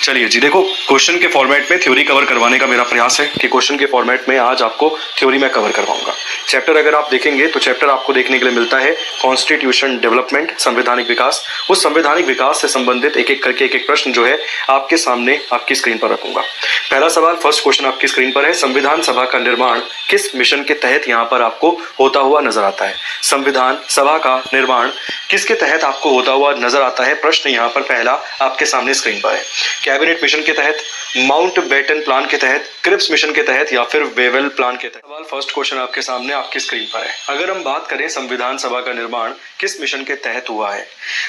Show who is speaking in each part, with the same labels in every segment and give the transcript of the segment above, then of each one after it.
Speaker 1: चलिए जी, देखो क्वेश्चन के फॉर्मेट में थ्योरी कवर करवाने का मेरा प्रयास है कि क्वेश्चन के फॉर्मेट में आज आपको थ्योरी में कवर करवाऊंगा। चैप्टर अगर आप देखेंगे तो चैप्टर आपको देखने के लिए मिलता है कॉन्स्टिट्यूशन डेवलपमेंट, संवैधानिक विकास। उस संवैधानिक विकास से संबंधित एक एक करके एक प्रश्न जो है आपके सामने आपकी स्क्रीन पर रखूंगा। पहला सवाल, फर्स्ट क्वेश्चन आपकी स्क्रीन पर है, संविधान सभा का निर्माण किस मिशन के तहत यहाँ पर आपको होता हुआ नजर आता है? संविधान सभा का निर्माण किसके तहत आपको होता हुआ नजर आता है? प्रश्न यहाँ पर पहला आपके सामने स्क्रीन पर है। कैबिनेट मिशन के तहत, माउंटबेटन प्लान के तहत, क्रिप्स मिशन के तहत या फिर वेवेल प्लान के तहत? सवाल फर्स्ट क्वेश्चन आपके सामने आपकी स्क्रीन पर है। अगर हम बात करें संविधान सभा का निर्माण किस मिशन के तहत हुआ है,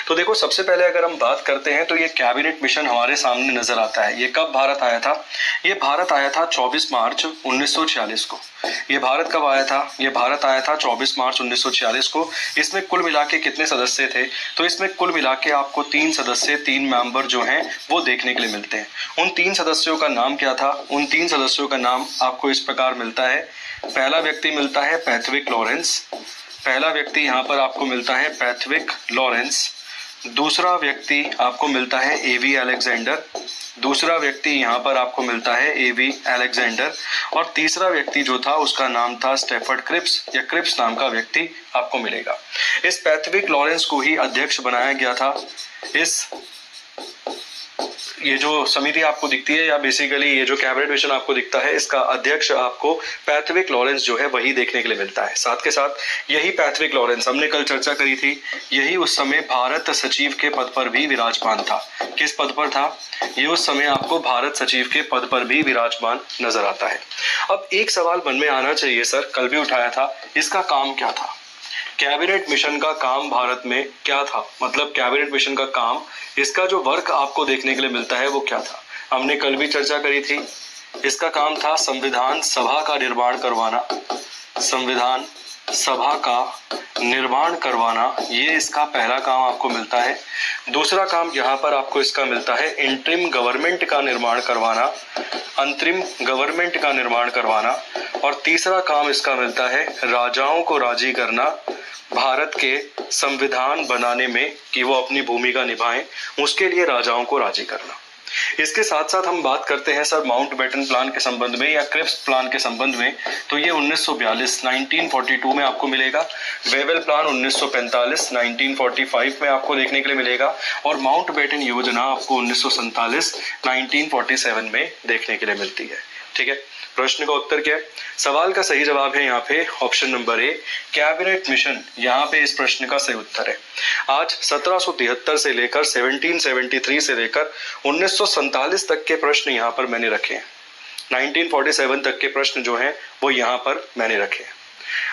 Speaker 1: तो देखो सबसे पहले अगर हम बात करते हैं तो ये कैबिनेट मिशन हमारे सामने नजर आता है। ये कब भारत आया था? ये भारत आया था 24 मार्च 1946 को। ये भारत कब आया था? ये भारत आया था 24 मार्च 1946 को। इसमें कुल मिला के कितने सदस्य थे? तो इसमें कुल मिला के आपको 3 सदस्य, 3 मेंबर जो हैं वो देखने के लिए मिलते हैं। उन 3 सदस्यों का नाम क्या था? उन 3 सदस्यों का नाम आपको इस प्रकार मिलता है। पहला व्यक्ति मिलता है पैथविक लॉरेंस। पहला व्यक्ति यहाँ पर आपको मिलता है पैथविक लॉरेंस। दूसरा व्यक्ति आपको मिलता है एवी अलेक्जेंडर। दूसरा व्यक्ति यहाँ पर आपको मिलता है एवी अलेक्जेंडर। और तीसरा व्यक्ति जो था उसका नाम था स्टेफर्ड क्रिप्स या क्रिप्स नाम का व्यक्ति आपको मिलेगा। इस पैथविक लॉरेंस को ही अध्यक्ष बनाया गया था। ये जो समिति आपको दिखती है या बेसिकली ये जो कैबिनेट मिशन आपको दिखता है, इसका अध्यक्ष आपको पैथविक लॉरेंस जो है वही देखने के लिए मिलता है। साथ के साथ यही पैथविक लॉरेंस, हमने कल चर्चा करी थी, यही उस समय भारत सचिव के पद पर भी विराजमान था। किस पद पर था? ये उस समय आपको भारत सचिव के पद पर भी विराजमान नजर आता है। अब एक सवाल मन में आना चाहिए सर, कल भी उठाया था, इसका काम क्या था? कैबिनेट मिशन का काम भारत में क्या था? मतलब कैबिनेट मिशन का काम, इसका जो वर्क आपको देखने के लिए मिलता है वो क्या था? हमने कल भी चर्चा करी थी। इसका काम था संविधान सभा का निर्माण करवाना। संविधान सभा का निर्माण करवाना, ये इसका पहला काम आपको मिलता है। दूसरा काम यहाँ पर आपको इसका मिलता है इंटरिम गवर्नमेंट का निर्माण करवाना, अंतरिम गवर्नमेंट का निर्माण करवाना। और तीसरा काम इसका मिलता है राजाओं को राजी करना भारत के संविधान बनाने में कि वो अपनी भूमिका निभाएं, उसके लिए राजाओं को राजी करना। इसके साथ साथ हम बात करते हैं सर माउंटबेटन प्लान के संबंध में या क्रिप्स प्लान के संबंध में, तो ये 1942 में आपको मिलेगा। वेवेल प्लान 1945 1945 में आपको देखने के लिए मिलेगा। और माउंटबेटन योजना आपको 1947 में देखने के लिए मिलती है। ठीक है, प्रश्न का उत्तर क्या है? सवाल का सही जवाब है यहाँ पे option number A, cabinet mission. यहाँ पे इस प्रश्न का सही उत्तर है। आज 1773 से लेकर 1773 से लेकर 1947 तक के प्रश्न यहाँ पर मैंने रखे हैं। 1947 तक के प्रश्न जो हैं वो यहाँ पर मैंने रखे हैं।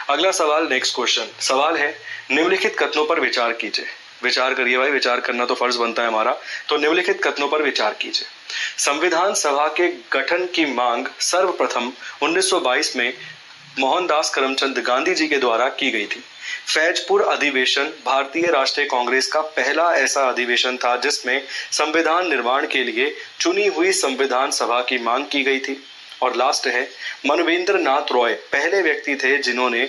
Speaker 1: अगला सवाल, नेक्स्ट क्वेश्चन, सवाल है निम्नलिखित कथनों पर विचार कीजिए। विचार करिए भाई, विचार करना तो फर्ज बनता है हमारा। तो निम्नलिखित कथनों पर विचार कीजिए। संविधान सभा के गठन की मांग सर्वप्रथम 1922 में मोहनदास करमचंद गांधी जी के द्वारा की गई थी। फैजपुर अधिवेशन भारतीय राष्ट्रीय कांग्रेस का पहला ऐसा अधिवेशन था जिसमें संविधान निर्माण के लिए चुनी हुई संविधान सभा की मांग की गई थी। और लास्ट है, मनवेंद्र नाथ रॉय पहले व्यक्ति थे जिन्होंने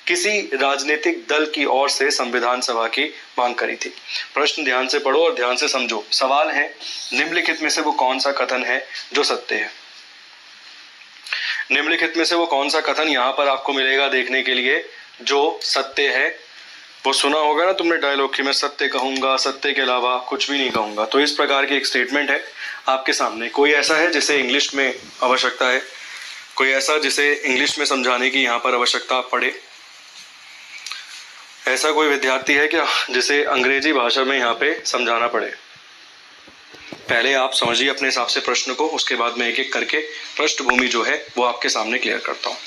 Speaker 1: किसी राजनीतिक दल की ओर से संविधान सभा की मांग करी थी। प्रश्न ध्यान से पढ़ो और ध्यान से समझो। सवाल है निम्नलिखित में से वो कौन सा कथन है जो सत्य है? निम्नलिखित में से वो कौन सा कथन यहाँ पर आपको मिलेगा देखने के लिए जो सत्य है? वो सुना होगा ना तुमने डायलॉग कि मैं सत्य कहूंगा, सत्य के अलावा कुछ भी नहीं कहूंगा। तो इस प्रकार की एक स्टेटमेंट है आपके सामने। कोई ऐसा है जिसे इंग्लिश में आवश्यकता है? कोई ऐसा जिसे इंग्लिश में समझाने की यहाँ पर आवश्यकता पड़े? ऐसा कोई विद्यार्थी है क्या जिसे अंग्रेजी भाषा में यहाँ पे समझाना पड़े? पहले आप समझिए अपने हिसाब से प्रश्न को, उसके बाद मैं एक एक करके पृष्ठभूमि जो है वो आपके सामने क्लियर करता हूँ।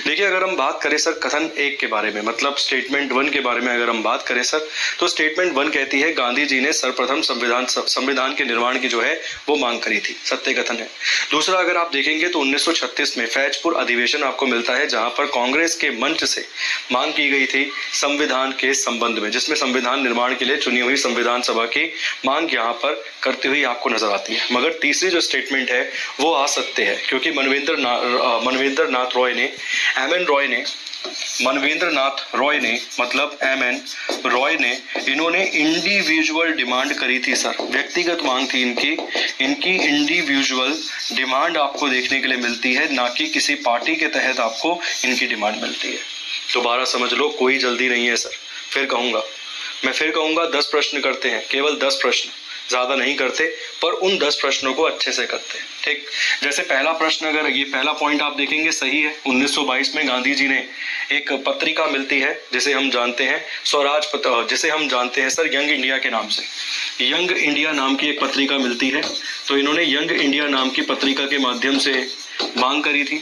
Speaker 1: देखिए, अगर हम बात करें सर कथन 1 के बारे में, मतलब स्टेटमेंट 1 के बारे में अगर हम बात करें सर, तो स्टेटमेंट 1 कहती है गांधी जी ने सर्वप्रथम संविधान के निर्माण की जो है वो मांग करी थी। सत्य कथन है। दूसरा, अगर आप देखेंगे तो 1936 में फैजपुर अधिवेशन आपको मिलता है जहां पर कांग्रेस के मंच से मांग की गई थी संविधान के संबंध में, जिसमें संविधान निर्माण के लिए चुनी हुई संविधान सभा की मांग यहाँ पर करती हुई आपको नजर आती है। मगर तीसरी जो स्टेटमेंट है वो असत्य है, क्योंकि मनवेंद्र नाथ रॉय ने, एम एन रॉय ने मनवेंद्र नाथ रॉय ने, मतलब MN रॉय ने, इन्होंने इंडिविजुअल डिमांड करी थी सर, व्यक्तिगत मांग थी इनकी इंडिविजुअल डिमांड आपको देखने के लिए मिलती है, ना कि किसी पार्टी के तहत आपको इनकी डिमांड मिलती है। दोबारा समझ लो, कोई जल्दी नहीं है सर। मैं फिर कहूंगा 10 प्रश्न करते हैं, केवल 10 प्रश्न, ज्यादा नहीं करते, पर उन 10 प्रश्नों को अच्छे से करते हैं। ठीक, जैसे पहला प्रश्न, अगर ये पहला पॉइंट आप देखेंगे सही है। 1922 में गांधी जी ने एक पत्रिका मिलती है जिसे हम जानते हैं स्वराज जिसे हम जानते हैं सर यंग इंडिया के नाम से। यंग इंडिया नाम की एक पत्रिका मिलती है, तो इन्होंने यंग इंडिया नाम की पत्रिका के माध्यम से मांग करी थी।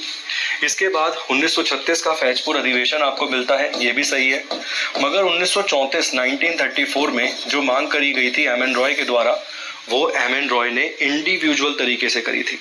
Speaker 1: इसके बाद 1936 का फैजपुर अधिवेशन आपको मिलता है, ये भी सही है। मगर 1934 में जो मांग करी गई थी MN रॉय के द्वारा, वो MN रॉय ने इंडिविजुअल तरीके से करी थी,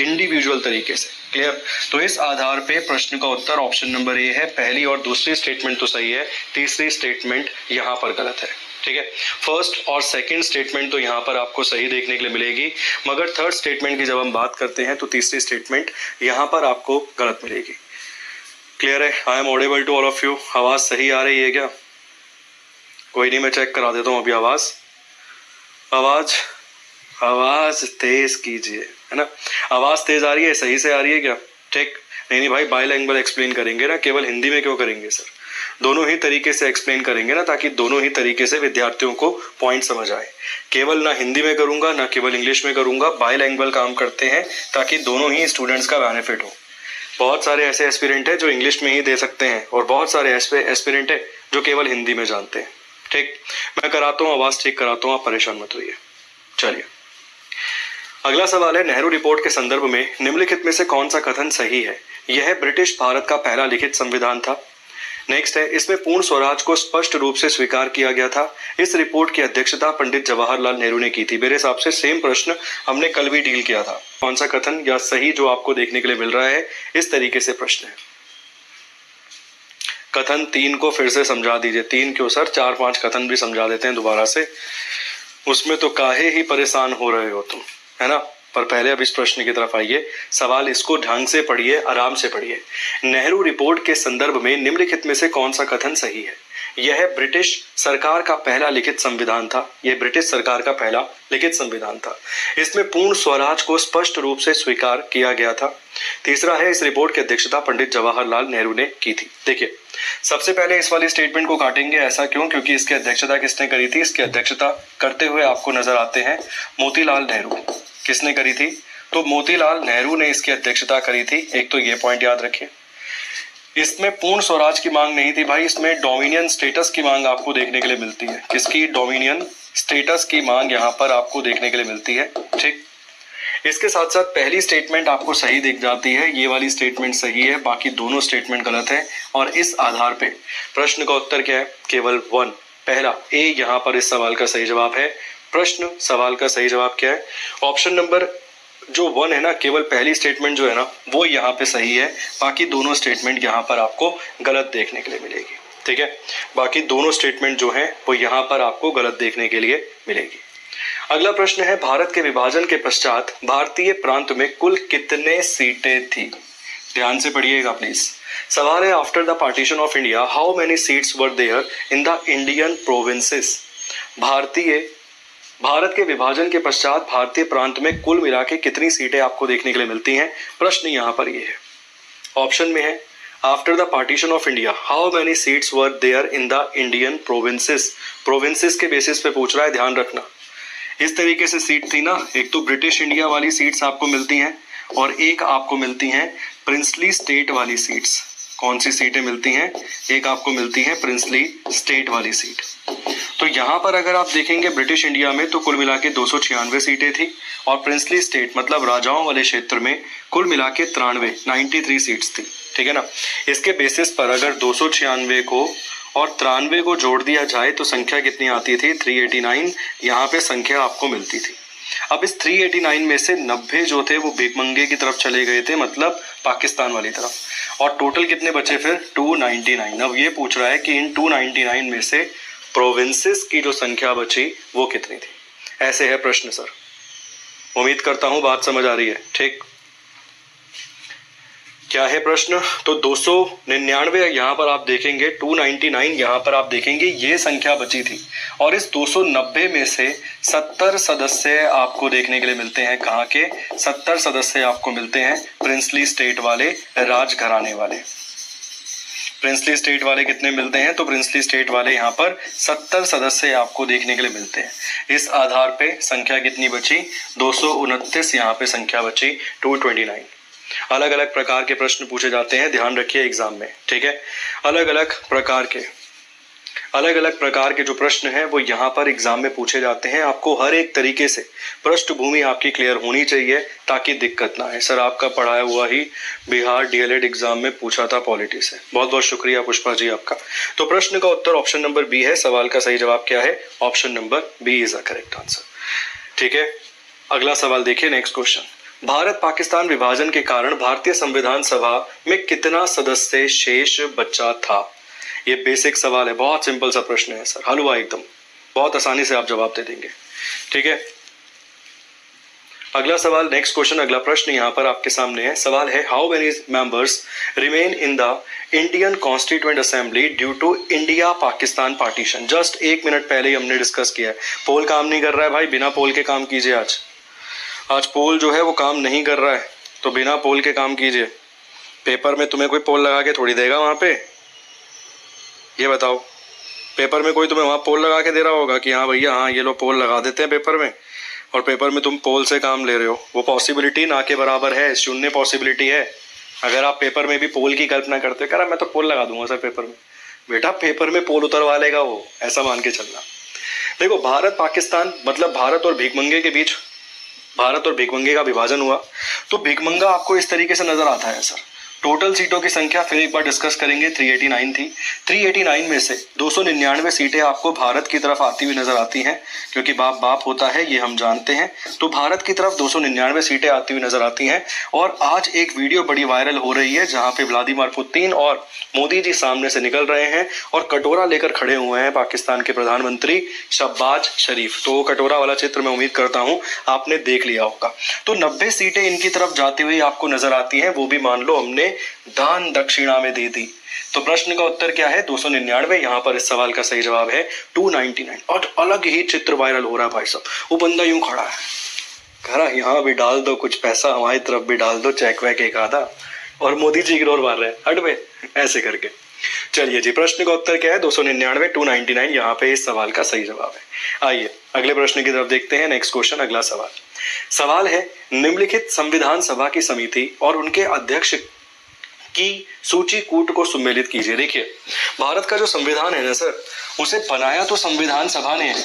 Speaker 1: इंडिविजुअल तरीके से। क्लियर? तो इस आधार पे प्रश्न का उत्तर ऑप्शन नंबर ए है। पहली और दूसरी स्टेटमेंट तो सही है, तीसरी स्टेटमेंट यहाँ पर गलत है। ठीक है, फर्स्ट और सेकंड स्टेटमेंट तो यहाँ पर आपको सही देखने के लिए मिलेगी, मगर थर्ड स्टेटमेंट की जब हम बात करते हैं तो तीसरी स्टेटमेंट यहाँ पर आपको गलत मिलेगी। क्लियर है? I am audible to all of you? आवाज सही आ रही है क्या? कोई नहीं, मैं चेक करा देता हूँ अभी। आवाज तेज कीजिए, है ना? आवाज तेज आ रही है, सही से आ रही है क्या? ठीक, नहीं भाई, बाइलैंग्वेज एक्सप्लेन करेंगे ना, केवल हिंदी में क्यों करेंगे सर? दोनों ही तरीके से एक्सप्लेन करेंगे ना, ताकि दोनों ही तरीके से विद्यार्थियों को पॉइंट समझ आए। केवल ना हिंदी में करूंगा ना केवल इंग्लिश में करूंगा, बाइलैंग्वेज काम करते हैं ताकि दोनों ही स्टूडेंट्स का बेनिफिट हो। बहुत सारे ऐसे एस्पिरेंट है जो इंग्लिश में ही दे सकते हैं, और बहुत सारे ऐसे एस्पिरेंट है जो केवल हिंदी में जानते हैं। ठीक, मैं कराता हूँ, आवाज ठीक कराता हूँ, आप परेशान मत होइए। चलिए, अगला सवाल है, नेहरू रिपोर्ट के संदर्भ में निम्नलिखित में से कौन सा कथन सही है? यह ब्रिटिश भारत का पहला लिखित संविधान था। नेक्स्ट है, इसमें पूर्ण स्वराज को स्पष्ट रूप से स्वीकार किया गया था। इस रिपोर्ट की अध्यक्षता पंडित जवाहरलाल नेहरू ने की थी। मेरे हिसाब से सेम प्रश्न हमने कल भी डील किया था। कौन सा कथन या सही जो आपको देखने के लिए मिल रहा है, इस तरीके से प्रश्न है। कथन 3 को फिर से समझा दीजिए। 3 क्यों सर, 4-5 कथन भी समझा देते हैं दोबारा से, उसमें तो काहे ही परेशान हो रहे हो तुम, है ना? पर पहले अब इस प्रश्न की तरफ आइए। सवाल इसको ढंग से पढ़िए, आराम से पढ़िए। नेहरू रिपोर्ट के संदर्भ में निम्नलिखित में से कौन सा कथन सही है? यह ब्रिटिश सरकार का पहला लिखित संविधान था। यह ब्रिटिश सरकार का पहला लिखित संविधान था। इसमें पूर्ण स्वराज को स्पष्ट रूप से स्वीकार किया गया था। तीसरा है, इस रिपोर्ट की अध्यक्षता पंडित जवाहरलाल नेहरू ने की थी। देखिए, सबसे पहले इस वाली स्टेटमेंट को काटेंगे। ऐसा क्यों? क्योंकि इसकी अध्यक्षता किसने करी थी? इसकी अध्यक्षता करते हुए आपको नजर आते हैं मोतीलाल नेहरू। किसने करी थी? तो मोतीलाल नेहरू ने इसकी अध्यक्षता करी थी। एक तो ये पॉइंट याद रखिए। इसमें पूर्ण स्वराज की मांग नहीं थी भाई, इसमें डोमिनियन स्टेटस की मांग आपको देखने के लिए मिलती है। किसकी? डोमिनियन स्टेटस की मांग यहाँ पर आपको देखने के लिए मिलती है। ठीक, इसके साथ साथ पहली स्टेटमेंट आपको सही दिख जाती है, ये वाली स्टेटमेंट सही है, बाकी दोनों स्टेटमेंट गलत है। और इस आधार पे प्रश्न का उत्तर क्या है? केवल 1, पहला ए यहाँ पर इस सवाल का सही जवाब है। प्रश्न सवाल का सही जवाब क्या है? ऑप्शन नंबर जो 1 है ना, केवल पहली स्टेटमेंट जो है ना, वो यहाँ पे सही है। बाकी दोनों स्टेटमेंट यहाँ पर आपको गलत देखने के लिए मिलेगी। ठीक है, बाकी दोनों स्टेटमेंट जो है वो यहाँ पर आपको गलत देखने के लिए मिलेगी। अगला प्रश्न है, भारत के विभाजन के पश्चात भारतीय प्रांत में कुल कितने सीटें थी? ध्यान से पढ़िएगा प्लीज। सवाल है, after the partition of India how many seats were there in the Indian provinces? भारत के विभाजन के पश्चात भारतीय प्रांत में कुल मिला के कितनी सीटें आपको देखने के लिए मिलती हैं? प्रश्न यहाँ पर ये है। ऑप्शन में है, after the partition of India how many seats were there in the Indian provinces. Provinces के बेसिस पे पूछ रहा है, ध्यान रखना। इस तरीके से सीट थी ना, एक तो ब्रिटिश इंडिया वाली सीट्स आपको मिलती हैं और एक आपको मिलती हैं प्रिंसली स्टेट वाली सीट्स। कौन सी सीटें मिलती हैं? एक आपको मिलती है प्रिंसली स्टेट वाली सीट। तो यहाँ पर अगर आप देखेंगे ब्रिटिश इंडिया में तो कुल मिला के 296 सीटें थी, और प्रिंसली स्टेट मतलब राजाओं वाले क्षेत्र में कुल मिला के 93 सीट्स थी। ठीक है ना? इसके बेसिस पर अगर 296 को और 93 को जोड़ दिया जाए तो संख्या कितनी आती थी? 389 यहाँ पे संख्या आपको मिलती थी। अब इस 389 में से 90 जो थे वो भिखमंगे की तरफ चले गए थे, मतलब पाकिस्तान वाली तरफ, और टोटल कितने बचे फिर? 299। अब ये पूछ रहा है कि इन 299 में से प्रोविंसेस की जो संख्या बची वो कितनी थी? ऐसे है प्रश्न सर। उम्मीद करता हूं बात समझ आ रही है। ठीक, क्या है प्रश्न? तो 299 यहाँ पर आप देखेंगे, 299 यहाँ पर आप देखेंगे ये संख्या बची थी, और इस 290 में से 70 सदस्य आपको देखने के लिए मिलते हैं। कहाँ के? 70 सदस्य आपको मिलते हैं प्रिंसली स्टेट वाले, राजघराने वाले। प्रिंसली स्टेट वाले कितने मिलते हैं? तो प्रिंसली स्टेट वाले यहाँ पर 70 सदस्य आपको देखने के लिए मिलते हैं। इस आधार पे संख्या कितनी बची? 229 यहाँ पे संख्या बची, 229। अलग अलग प्रकार के प्रश्न पूछे जाते हैं, ध्यान रखिए एग्जाम में, ठीक है। अलग अलग प्रकार के जो प्रश्न हैं वो यहाँ पर एग्जाम में पूछे जाते हैं। आपको हर एक तरीके से पृष्ठभूमि आपकी क्लियर होनी चाहिए ताकि दिक्कत ना आए। सर आपका पढ़ाया हुआ ही बिहार डीएलएड एग्जाम में पूछा था पॉलिटी से। बहुत बहुत शुक्रिया पुष्पा जी आपका। तो प्रश्न का उत्तर ऑप्शन नंबर बी है। सवाल का सही जवाब क्या है? Option number B is a correct answer, ठीक है। अगला सवाल देखिए, नेक्स्ट क्वेश्चन। भारत पाकिस्तान विभाजन के कारण भारतीय संविधान सभा में कितना सदस्य शेष बचा था? ये बेसिक सवाल है, बहुत सिंपल सा प्रश्न है सर, हलवा एकदम, बहुत आसानी से आप जवाब दे देंगे, ठीक है। अगला सवाल, नेक्स्ट क्वेश्चन, अगला प्रश्न यहाँ पर आपके सामने है। सवाल है, how many members remain in the Indian constituent assembly due to India Pakistan partition? Just 1 minute पहले ही हमने डिस्कस किया है। पोल काम नहीं कर रहा है भाई, बिना पोल के काम कीजिए। आज पोल जो है वो काम नहीं कर रहा है, तो बिना पोल के काम कीजिए। पेपर में तुम्हें कोई पोल लगा के थोड़ी देगा वहाँ पे, ये बताओ। पेपर में कोई तुम्हें वहाँ पोल लगा के दे रहा होगा कि हाँ भैया हाँ ये लो पोल लगा देते हैं पेपर में, और पेपर में तुम पोल से काम ले रहे हो? वो पॉसिबिलिटी ना के बराबर है, शून्य पॉसिबिलिटी है। अगर आप पेपर में भी पोल की कल्पना करते हो, कह रहा मैं तो पोल लगा दूंगा सर पेपर में, बेटा पेपर में पोल उतरवा लेगा वो, ऐसा मान के चलना। देखो, भारत पाकिस्तान मतलब भारत और भीखमंगे के बीच, भारत और भीखमंगे का विभाजन हुआ, तो भीखमंगा आपको इस तरीके से नजर आता है सर। टोटल सीटों की संख्या फिर एक बार डिस्कस करेंगे, 389 थी। 389 में से 299 सीटें आपको भारत की तरफ आती हुई नजर आती हैं, क्योंकि बाप बाप होता है ये हम जानते हैं। तो भारत की तरफ 299 सीटें आती हुई नजर आती हैं। और आज एक वीडियो बड़ी वायरल हो रही है जहां पे व्लादिमीर पुतिन और मोदी जी सामने से निकल रहे हैं और कटोरा लेकर खड़े हुए हैं पाकिस्तान के प्रधानमंत्री शहबाज शरीफ। तो कटोरा वाला चित्र मैं उम्मीद करता हूं आपने देख लिया होगा। तो 90 सीटें इनकी तरफ जाती हुई आपको नजर आती हैं, वो भी मान लो हमने दान दक्षिणा में दे दी। तो प्रश्न का उत्तर क्या है? 299। यहाँ पर इस सवाल का सही जवाब है 299। और अलग ही चित्र वायरल हो रहा है भाई साहब। वो बंदा यूं खड़ा है, कह रहा यहाँ भी डाल दो कुछ पैसा, हमारी तरफ भी डाल दो चेक वैक एक आधा, और मोदी जी इग्नोर मार रहे हैं, हट बे, ऐसे करके। चलिए जी, प्रश्न का उत्तर क्या है? 299, 299 यहाँ पे इस सवाल का सही जवाब है। आइए अगले प्रश्न की तरफ देखते हैं। नेक्स्ट क्वेश्चन, अगला सवाल है, निम्नलिखित संविधान सभा की समिति और उनके अध्यक्ष की सूची कूट को सम्मिलित कीजिए। देखिए, भारत का जो संविधान है ना सर, उसे बनाया तो संविधान सभा ने है।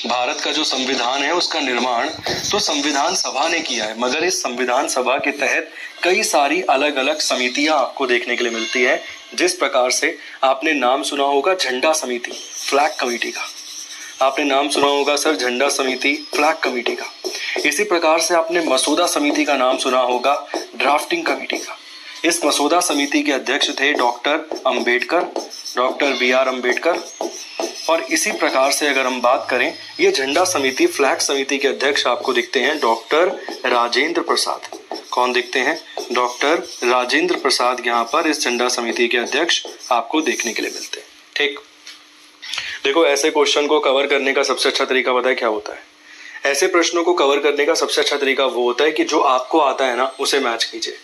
Speaker 1: भारत का जो संविधान है उसका निर्माण तो संविधान सभा ने किया है, मगर इस संविधान सभा के तहत कई सारी अलग अलग समितियां आपको देखने के लिए मिलती है। जिस प्रकार से आपने नाम सुना होगा झंडा समिति, फ्लैग कमेटी का, आपने नाम सुना होगा सर झंडा समिति, फ्लैग कमेटी का। इसी प्रकार से आपने मसूदा समिति का नाम सुना होगा, ड्राफ्टिंग कमेटी का। इस मसूदा समिति के अध्यक्ष थे doctor Ambedkar, doctor BR Ambedkar. और इसी प्रकार से अगर हम बात करें, ये झंडा समिति, फ्लैग समिति के अध्यक्ष आपको दिखते हैं डॉक्टर राजेंद्र प्रसाद। कौन दिखते हैं? डॉक्टर राजेंद्र प्रसाद यहाँ पर इस झंडा समिति के अध्यक्ष आपको देखने के लिए मिलते हैं। ठीक, देखो ऐसे क्वेश्चन को कवर करने का सबसे अच्छा तरीका पता है क्या होता है? ऐसे प्रश्नों को कवर करने का सबसे अच्छा तरीका वो होता है कि जो आपको आता है ना उसे मैच कीजिए।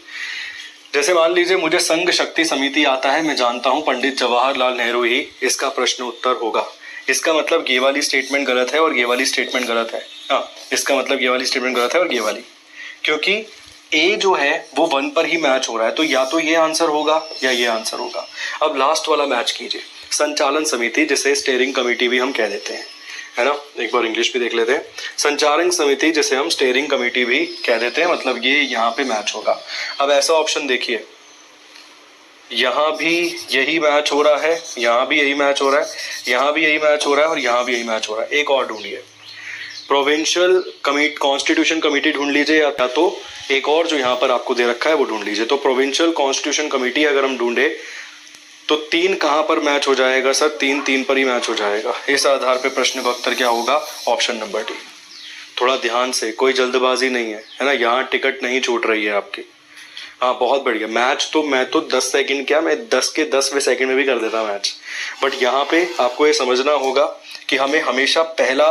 Speaker 1: जैसे मान लीजिए मुझे संघ शक्ति समिति आता है, मैं जानता हूं पंडित जवाहरलाल नेहरू ही इसका प्रश्न उत्तर होगा। इसका मतलब ये वाली स्टेटमेंट गलत है और ये वाली स्टेटमेंट गलत है। हाँ, इसका मतलब ये वाली स्टेटमेंट गलत है और ये वाली, क्योंकि ए जो है वो 1 पर ही मैच हो रहा है, तो या तो ये आंसर होगा या ये आंसर होगा। अब लास्ट वाला मैच कीजिए, संचालन समिति, जिसे स्टीयरिंग कमेटी भी हम कह देते हैं, है ना। एक बार इंग्लिश भी देख लेते हैं, संचालन समिति जिसे हम स्टीयरिंग कमेटी भी कह देते हैं, मतलब ये यहाँ पे मैच होगा। अब ऐसा ऑप्शन देखिए, यहाँ भी यही मैच हो रहा है, यहाँ भी यही मैच हो रहा है, यहाँ भी यही मैच हो रहा है और यहाँ भी यही मैच हो रहा है। एक और ढूंढिए, प्रोविंशियल कमिटी, कॉन्स्टिट्यूशन कमेटी ढूंढ लीजिए, या तो एक और जो यहाँ पर आपको दे रखा है वो ढूंढ लीजिए। तो प्रोविंशियल कॉन्स्टिट्यूशन कमेटी अगर हम ढूंढे तो 3 कहाँ पर मैच हो जाएगा सर? 3 पर ही मैच हो जाएगा। इस आधार पे प्रश्न का उत्तर क्या होगा? Option number D. थोड़ा ध्यान से, कोई जल्दबाजी नहीं है, है ना, यहाँ टिकट नहीं छूट रही है आपकी। हाँ बहुत बढ़िया। मैच तो मैं तो 10 सेकंड क्या, मैं 10 के 10वें सेकंड में भी कर देता मैच। बट यहाँ पे आपको ये समझना होगा कि हमें हमेशा पहला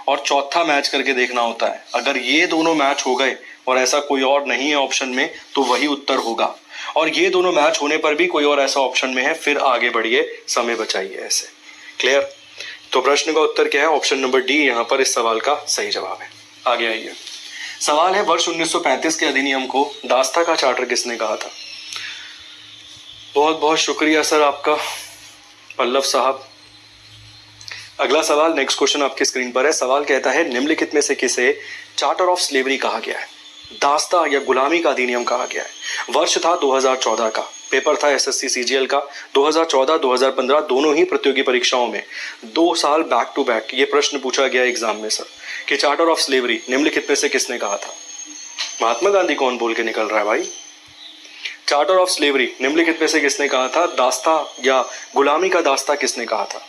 Speaker 1: और चौथा मैच करके देखना होता है। अगर ये दोनों मैच हो गए और ऐसा कोई और नहीं है ऑप्शन में तो वही उत्तर होगा, और ये दोनों मैच होने पर भी कोई और ऐसा ऑप्शन में है, फिर आगे बढ़िए, समय बचाइए। ऐसे क्लियर? तो प्रश्न का उत्तर क्या है? ऑप्शन नंबर डी यहाँ पर इस सवाल का सही जवाब है। आगे आइए। सवाल है, वर्ष 1935 के अधिनियम को दास्ता का चार्टर किसने कहा था? बहुत बहुत शुक्रिया सर आपका, पल्लव साहब। अगला सवाल, नेक्स्ट क्वेश्चन आपकी स्क्रीन पर है। सवाल कहता है, निम्नलिखित में से किसे चार्टर ऑफ स्लेवरी कहा गया है? दास्ता या गुलामी का अधिनियम कहा गया है। वर्ष था 2014 का, पेपर था एसएससी सीजीएल का। 2014 2015 दोनों ही प्रतियोगी परीक्षाओं में 2 साल बैक टू बैक ये प्रश्न पूछा गया एग्जाम में सर कि चार्टर ऑफ स्लेवरी निम्नलिखित में से किसने कहा था? महात्मा गांधी कौन बोल के निकल रहा है भाई? चार्टर ऑफ स्लेवरी निम्नलिखित में से किसने कहा था? दास्ता या गुलामी का दास्ता किसने कहा था?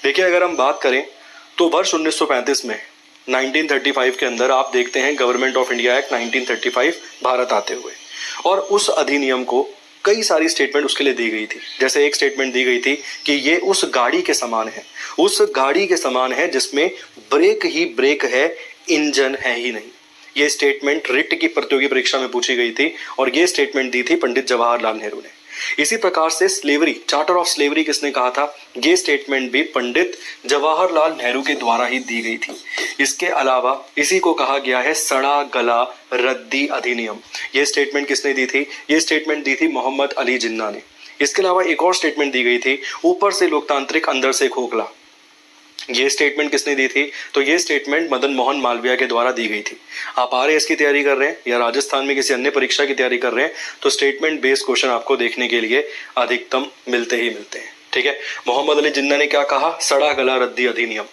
Speaker 1: देखिए, अगर हम बात करें तो वर्ष 1935 में 1935 के अंदर आप देखते हैं government of India act 1935 Bharat आते हुए, और उस अधिनियम को कई सारी स्टेटमेंट उसके लिए दी गई थी। जैसे एक स्टेटमेंट दी गई थी कि ये उस गाड़ी के समान है, उस गाड़ी के समान है जिसमें ब्रेक ही ब्रेक है, इंजन है ही नहीं। ये स्टेटमेंट रिट की प्रतियोगी परीक्षा में पूछी गई थी और ये स्टेटमेंट दी थी पंडित जवाहरलाल नेहरू ने। इसी प्रकार से स्लेवरी, चार्टर ऑफ स्लेवरी किसने कहा था? ये स्टेटमेंट भी पंडित जवाहरलाल नेहरू के द्वारा ही दी गई थी। इसके अलावा इसी को कहा गया है सड़ा गला रद्दी अधिनियम। ये स्टेटमेंट किसने दी थी? ये स्टेटमेंट दी थी मोहम्मद अली जिन्ना ने। इसके अलावा एक और स्टेटमेंट दी गई थी, ऊपर से लोकतांत्रिक अंदर से खोखला। ये स्टेटमेंट किसने दी थी? तो ये स्टेटमेंट मदन मोहन मालवीय के द्वारा दी गई थी। आप आरएएस की तैयारी कर रहे हैं या राजस्थान में किसी अन्य परीक्षा की तैयारी कर रहे हैं तो स्टेटमेंट बेस्ड क्वेश्चन आपको देखने के लिए अधिकतम मिलते ही मिलते हैं। ठीक है, मोहम्मद अली जिन्ना ने क्या कहा? सड़ा गला रद्दी अधिनियम।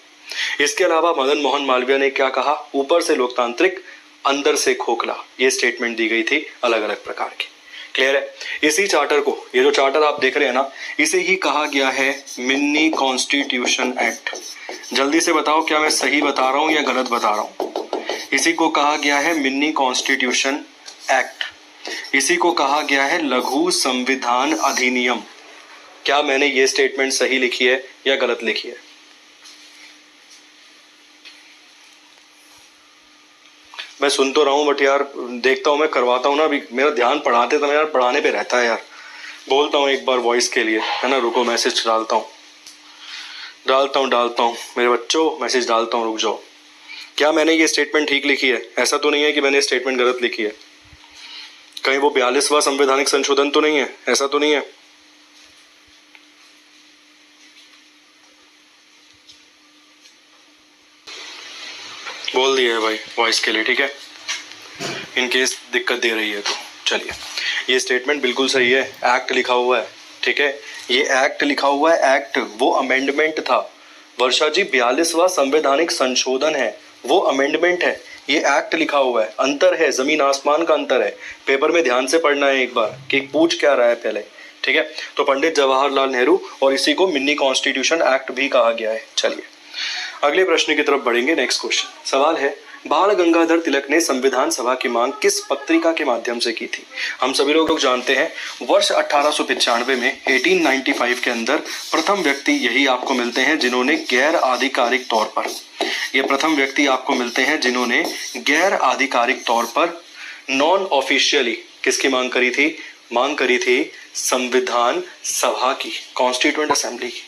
Speaker 1: इसके अलावा मदन मोहन मालवीय ने क्या कहा? ऊपर से लोकतांत्रिक अंदर से खोखला। ये स्टेटमेंट दी गई थी अलग अलग प्रकार की। क्लियर है? इसी चार्टर को, ये जो चार्टर आप देख रहे हैं ना, इसे ही कहा गया है मिनी कॉन्स्टिट्यूशन एक्ट। जल्दी से बताओ क्या मैं सही बता रहा हूं या गलत बता रहा हूं? इसी को कहा गया है मिनी कॉन्स्टिट्यूशन एक्ट। इसी को कहा गया है लघु संविधान अधिनियम। क्या मैंने ये स्टेटमेंट सही लिखी है या गलत लिखी है? मैं सुन तो रहा हूँ बट यार देखता हूँ, मैं करवाता हूँ ना, अभी मेरा ध्यान पढ़ाते समय यार पढ़ाने पे रहता है यार। बोलता हूँ एक बार वॉइस के लिए, है ना, रुको मैसेज डालता हूँ मेरे बच्चों, मैसेज डालता हूँ, रुक जाओ। क्या मैंने ये स्टेटमेंट ठीक लिखी है? ऐसा तो नहीं है कि मैंने स्टेटमेंट गलत लिखी है? कहीं वो 42वां संवैधानिक संशोधन तो नहीं है? ऐसा तो नहीं है? बोल दिया है भाई वॉइस के लिए, ठीक है, इन केस दिक्कत दे रही है तो। चलिए, ये स्टेटमेंट बिल्कुल सही है, एक्ट लिखा हुआ है, ठीक है, ये एक्ट लिखा हुआ है। एक्ट वो अमेंडमेंट था वर्षा जी, 42वां संवैधानिक संशोधन है, वो अमेंडमेंट है। ये एक्ट लिखा हुआ है, अंतर है, जमीन आसमान का अंतर है। पेपर में ध्यान से पढ़ना है एक बार कि पूछ क्या रहा है पहले, ठीक है। तो पंडित जवाहरलाल नेहरू, और इसी को मिनी कॉन्स्टिट्यूशन एक्ट भी कहा गया है। चलिए अगले प्रश्न की तरफ बढ़ेंगे। नेक्स्ट क्वेश्चन, सवाल है, बाल गंगाधर तिलक ने संविधान सभा की मांग किस पत्रिका के माध्यम से की थी? हम सभी लोग जानते हैं वर्ष 1895 में 1895 के अंदर प्रथम व्यक्ति यही आपको मिलते हैं जिन्होंने गैर आधिकारिक तौर पर, ये प्रथम व्यक्ति आपको मिलते हैं जिन्होंने गैर आधिकारिक तौर पर नॉन ऑफिशियली किसकी मांग करी थी? मांग करी थी संविधान सभा की, कॉन्स्टिट्यूएंट असेंबली की।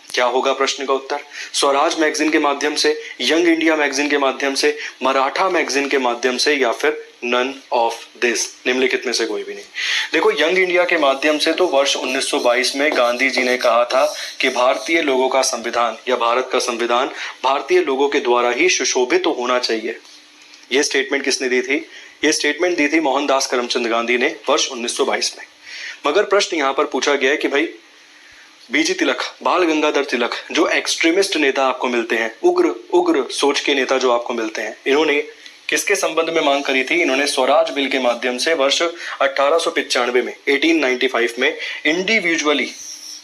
Speaker 1: क्या होगा प्रश्न का उत्तर? स्वराज मैगजीन के माध्यम से, यंग इंडिया मैगजीन के माध्यम से, मराठा मैगजीन के माध्यम से, या फिर नन ऑफ दिस, निम्नलिखित में से कोई भी नहीं। देखो, यंग इंडिया के माध्यम से तो वर्ष 1922 में गांधी जी ने कहा था कि भारतीय लोगों का संविधान या भारत का संविधान भारतीय लोगों के द्वारा ही सुशोभित तो होना चाहिए। ये स्टेटमेंट किसने दी थी? ये स्टेटमेंट दी थी मोहनदास करमचंद गांधी ने वर्ष 1922 में। मगर प्रश्न यहाँ पर पूछा गया है कि भाई बीजी तिलक, बाल गंगाधर तिलक, जो एक्सट्रीमिस्ट नेता आपको मिलते हैं, उग्र सोच के नेता जो आपको मिलते हैं, इन्होंने किसके संबंध में मांग करी थी? इन्होंने स्वराज बिल के माध्यम से वर्ष 1895 में 1895 में इंडिविजुअली,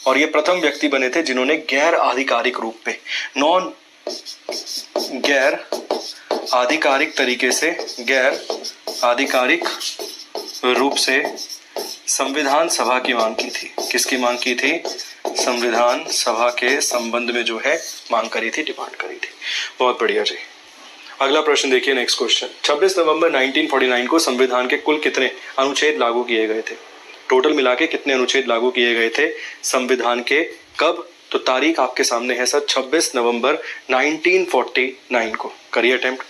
Speaker 1: और ये प्रथम व्यक्ति बने थे जिन्होंने गैर आधिकारिक रूप पे, गैर आधिकारिक तरीके से, गैर आधिकारिक रूप से संविधान सभा की मांग की थी। किसकी मांग की थी? संविधान सभा के संबंध में जो है मांग करी थी, डिमांड करी थी। बहुत बढ़िया जी। अगला प्रश्न देखिए, नेक्स्ट क्वेश्चन। 26 नवंबर 1949 को संविधान के कुल कितने अनुच्छेद लागू किए गए थे? टोटल मिला के कितने अनुच्छेद लागू किए गए थे संविधान के, कब? तो तारीख आपके सामने है सर, 26 नवंबर 1949 को। करिए अटेम्प्ट।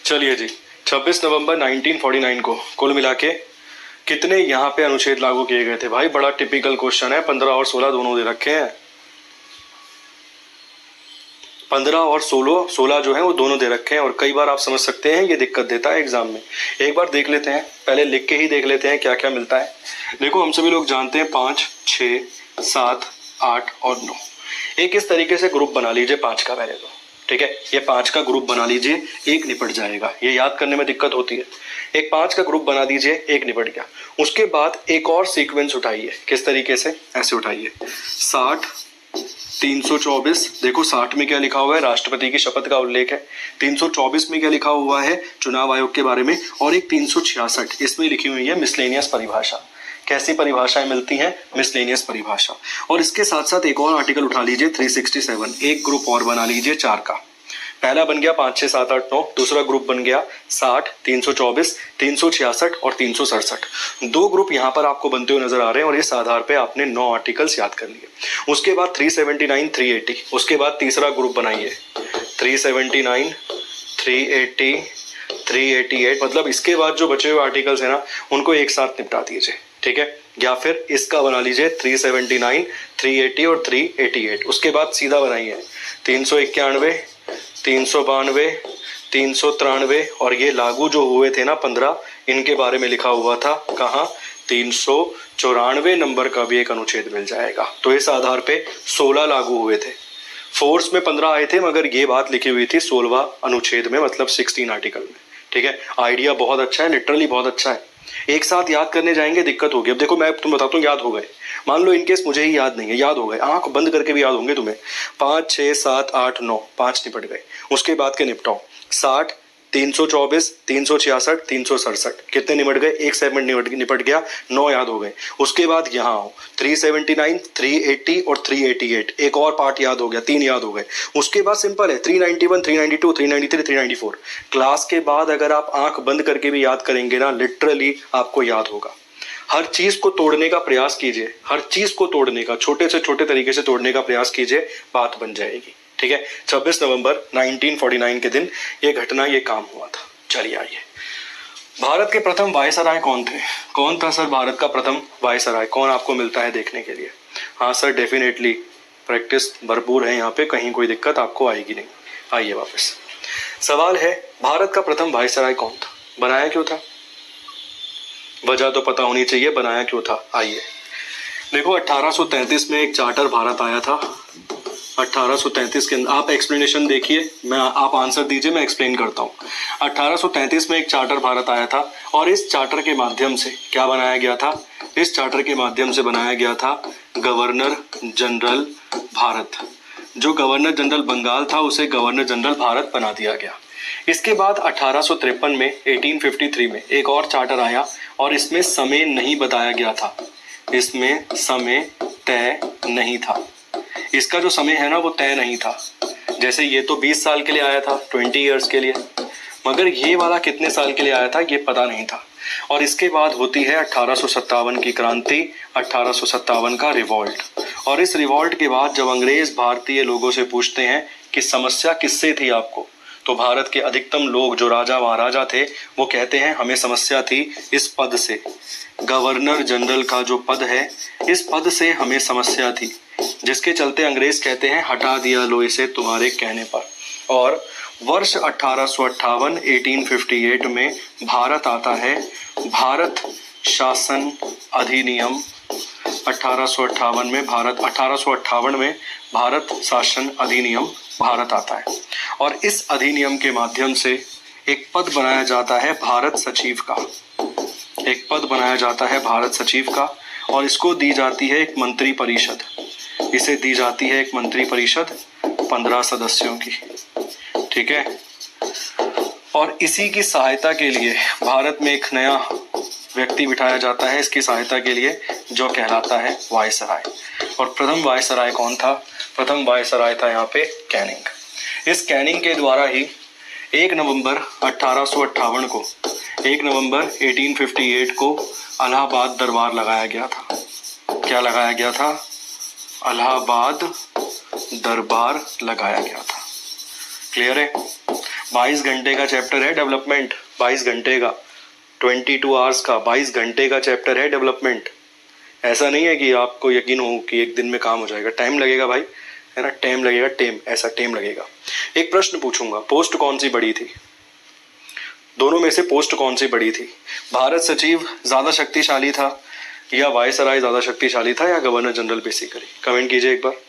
Speaker 1: चलिए जी, 26 नवंबर 1949 को कुल मिला के कितने यहाँ पे अनुच्छेद लागू किए गए थे? भाई बड़ा टिपिकल क्वेश्चन है, 15 और 16 दोनों दे रखे हैं। 15 और 16 जो है वो दोनों दे रखे हैं, और कई बार आप समझ सकते हैं ये दिक्कत देता है एग्जाम में। एक बार देख लेते हैं, पहले लिख के ही देख लेते हैं क्या क्या मिलता है। देखो, हम सभी लोग जानते हैं 5, 6, 7, 8 और 9। एक इस तरीके से ग्रुप बना लीजिए 5 का पहले तो, ठीक है। ये 5 का ग्रुप बना लीजिए, एक निपट जाएगा। ये याद करने में दिक्कत होती है। एक 5 का ग्रुप बना दीजिए, एक निपट गया। उसके बाद एक और सीक्वेंस उठाइए। किस तरीके से? ऐसे उठाइए, 60, 324। देखो 60 में क्या लिखा हुआ है? राष्ट्रपति की शपथ का उल्लेख है। 324 में क्या लिखा हुआ है? चुनाव आयोग के बारे में। और एक 366, इसमें लिखी हुई है मिसलेनियस परिभाषा। कैसी परिभाषाएं मिलती हैं? मिसलेनियस परिभाषा। और इसके साथ साथ एक और आर्टिकल उठा लीजिए 367। एक ग्रुप और बना लीजिए 4 का। पहला बन गया 5, 6, 7, 8, 9। दूसरा ग्रुप बन गया 60, 324, 366 और 367। 2 ग्रुप यहाँ पर आपको बनते हुए नजर आ रहे हैं, और इस आधार पे आपने 9 आर्टिकल्स याद कर लिए। उसके बाद 379, 380। उसके बाद तीसरा ग्रुप बनाइए 379, 380, 388। मतलब इसके बाद जो बचे हुए आर्टिकल्स है ना, उनको एक साथ निपटा दीजिए, ठीक है। या फिर इसका बना लीजिए 379, 380 और 388। उसके बाद सीधा बनाइए 391, 392, 393। और ये लागू जो हुए थे ना 15, इनके बारे में लिखा हुआ था कहाँ? 394 नंबर का भी एक अनुच्छेद मिल जाएगा। तो इस आधार पे 16 लागू हुए थे। फोर्स में 15 आए थे, मगर ये बात लिखी हुई थी 16वां अनुच्छेद में, मतलब 16 आर्टिकल में, ठीक है। आइडिया बहुत अच्छा है, लिटरली बहुत अच्छा है। एक साथ याद करने जाएंगे दिक्कत होगी। अब देखो, मैं तुम बताता हूँ, याद हो गए। मान लो इनकेस मुझे ही याद नहीं है, याद हो गए, आंख बंद करके भी याद होंगे तुम्हें। 5, 6, 7, 8, 9, 5 निपट गए। उसके बाद के निपटाओ 60, 324, 366, 367। कितने निपट गए? एक सेगमेंट निपट गया, 9 याद हो गए। उसके बाद यहाँ आओ 379, 380 और 388। एक और पार्ट याद हो गया, 3 याद हो गए। उसके बाद सिंपल है 391, 392, 393, 394। क्लास के बाद अगर आप आंख बंद करके भी याद करेंगे ना, लिटरली आपको याद होगा। हर चीज को तोड़ने का प्रयास कीजिए, हर चीज को तोड़ने का, छोटे से छोटे तरीके से तोड़ने का प्रयास कीजिए, बात बन जाएगी, ठीक है। 26 नवंबर 1949 के दिन ये घटना, ये काम हुआ था। चलिए आइए, भारत के प्रथम वायसराय कौन थे? कौन था सर भारत का प्रथम वायसराय? कौन आपको मिलता है देखने के लिए? हाँ सर, डेफिनेटली प्रैक्टिस भरपूर है यहाँ पे, कहीं कोई दिक्कत आपको आएगी नहीं। आइए वापस, सवाल है भारत का प्रथम वायसराय कौन था? बनाया क्यों था? वजह तो पता होनी चाहिए, बनाया क्यों था। आइए देखो, 1833 में एक चार्टर भारत आया था। 1833 के अंदर, आप एक्सप्लेनेशन देखिए, आप आंसर दीजिए, मैं एक्सप्लेन करता हूँ। 1833 में एक चार्टर भारत आया था, और इस चार्टर के माध्यम से क्या बनाया गया था? इस चार्टर के माध्यम से बनाया गया था गवर्नर जनरल भारत। जो गवर्नर जनरल बंगाल था, उसे गवर्नर जनरल भारत बना दिया गया। इसके बाद 1853 में 1853 में एक और चार्टर आया, और इसमें समय नहीं बताया गया था। इसमें समय तय नहीं था। इसका जो समय है ना, वो तय नहीं था। जैसे ये तो 20 साल के लिए आया था, 20 ईयर्स के लिए, मगर ये वाला कितने साल के लिए आया था ये पता नहीं था। और इसके बाद होती है 1857 की क्रांति, 1857 का रिवॉल्ट। और इस रिवॉल्ट के बाद जब अंग्रेज भारतीय लोगों से पूछते हैं कि समस्या किससे थी आपको, तो भारत के अधिकतम लोग जो राजा महाराजा थे, वो कहते हैं हमें समस्या थी इस पद से। गवर्नर जनरल का जो पद है, इस पद से हमें समस्या थी, जिसके चलते अंग्रेज कहते हैं हटा दिया लो इसे तुम्हारे कहने पर। और वर्ष 1858 1858 में भारत आता है, भारत शासन अधिनियम 1858 में, 1858 में भारत शासन अधिनियम भारत आता है। और इस अधिनियम के माध्यम से एक पद बनाया जाता है भारत सचिव का। एक पद बनाया जाता है भारत सचिव का, और इसको दी जाती है एक मंत्री परिषद। इसे दी जाती है एक मंत्री परिषद 15 सदस्यों की, ठीक है। और इसी की सहायता के लिए भारत में एक नया व्यक्ति बिठाया जाता है इसकी सहायता के लिए, जो कहलाता है वायसराय। और प्रथम वायसराय कौन था? प्रथम वायसराय था यहाँ पे कैनिंग। इस कैनिंग के द्वारा ही 1 नवंबर 1858 को 1 नवंबर 1858 को इलाहाबाद दरबार लगाया गया था। क्या लगाया गया था? इलाहाबाद दरबार लगाया गया था। क्लियर है? 22 घंटे का चैप्टर है डेवलपमेंट, 22 घंटे का, 22 आवर्स का 22 घंटे का चैप्टर है डेवलपमेंट। ऐसा नहीं है कि आपको यकीन हो कि एक दिन में काम हो जाएगा, टाइम लगेगा भाई, है ना, टाइम लगेगा, ऐसा टाइम लगेगा। एक प्रश्न पूछूंगा, पोस्ट कौन सी बड़ी थी? दोनों में से पोस्ट कौन सी बड़ी थी? भारत सचिव ज्यादा शक्तिशाली था या वायसराय ज्यादा शक्तिशाली था या गवर्नर जनरल? बेसिकली कमेंट कीजिए एक बार।